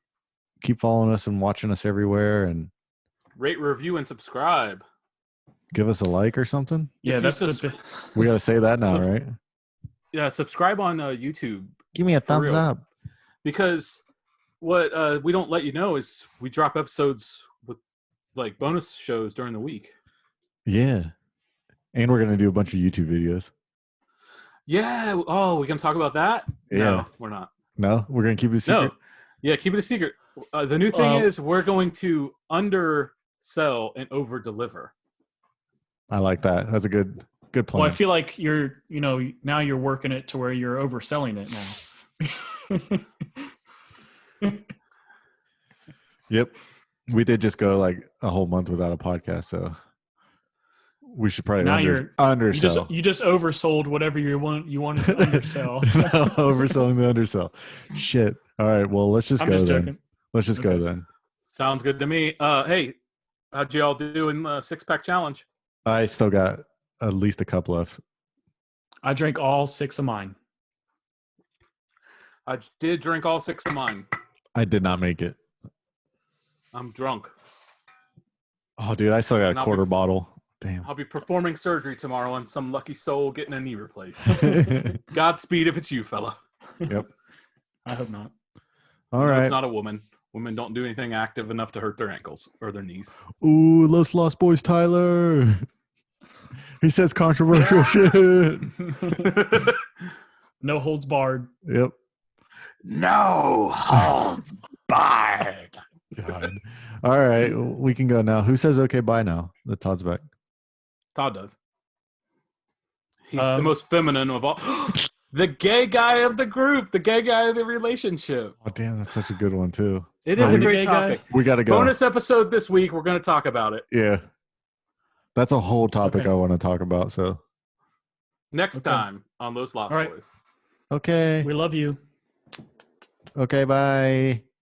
Keep following us and watching us everywhere and rate, review, and subscribe. Give us a like or something. Yeah, that's we got to say that now, right? Yeah, subscribe on YouTube. Give me a thumbs up. Because what we don't let you know is we drop episodes with like bonus shows during the week. Yeah. And we're going to do a bunch of YouTube videos. Yeah. Oh, we can talk about that? Yeah. No, we're not. No? We're going to keep it a secret? No. Yeah, keep it a secret. The new thing is we're going to undersell and over-deliver. I like that. That's a good plan. Well, I feel like now you're working it to where you're overselling it now. Yep. We did just go like a whole month without a podcast, so we should probably undersell. You just oversold whatever you wanted to undersell. Overselling the undersell. Shit. All right. Well, let's just go then. Joking. Let's just go then. Sounds good to me. Hey, how'd you all do in the 6-pack challenge? I still got at least a cup left. I drank all 6 of mine. I did drink all 6 of mine. I did not make it. I'm drunk. Oh, dude, I still got a quarter bottle. Damn. I'll be performing surgery tomorrow on some lucky soul getting a knee replaced. Godspeed if it's you, fella. Yep. I hope not. All right. It's not a woman. Women don't do anything active enough to hurt their ankles or their knees. Ooh, Los Lost Boys Tyler. He says controversial shit. No holds barred. Yep. No holds barred. God. All right, we can go now. Who says okay? Bye now. The Todd's back. Todd does. He's the most feminine of all. The gay guy of the group. The gay guy of the relationship. Oh damn, that's such a good one too. It is a the great gay guy? topic. We gotta go. Bonus episode this week. We're going to talk about it. Yeah. That's a whole topic Okay. I want to talk about. So Next time on Those Lost All right. Boys. okay. We love you. Okay, bye.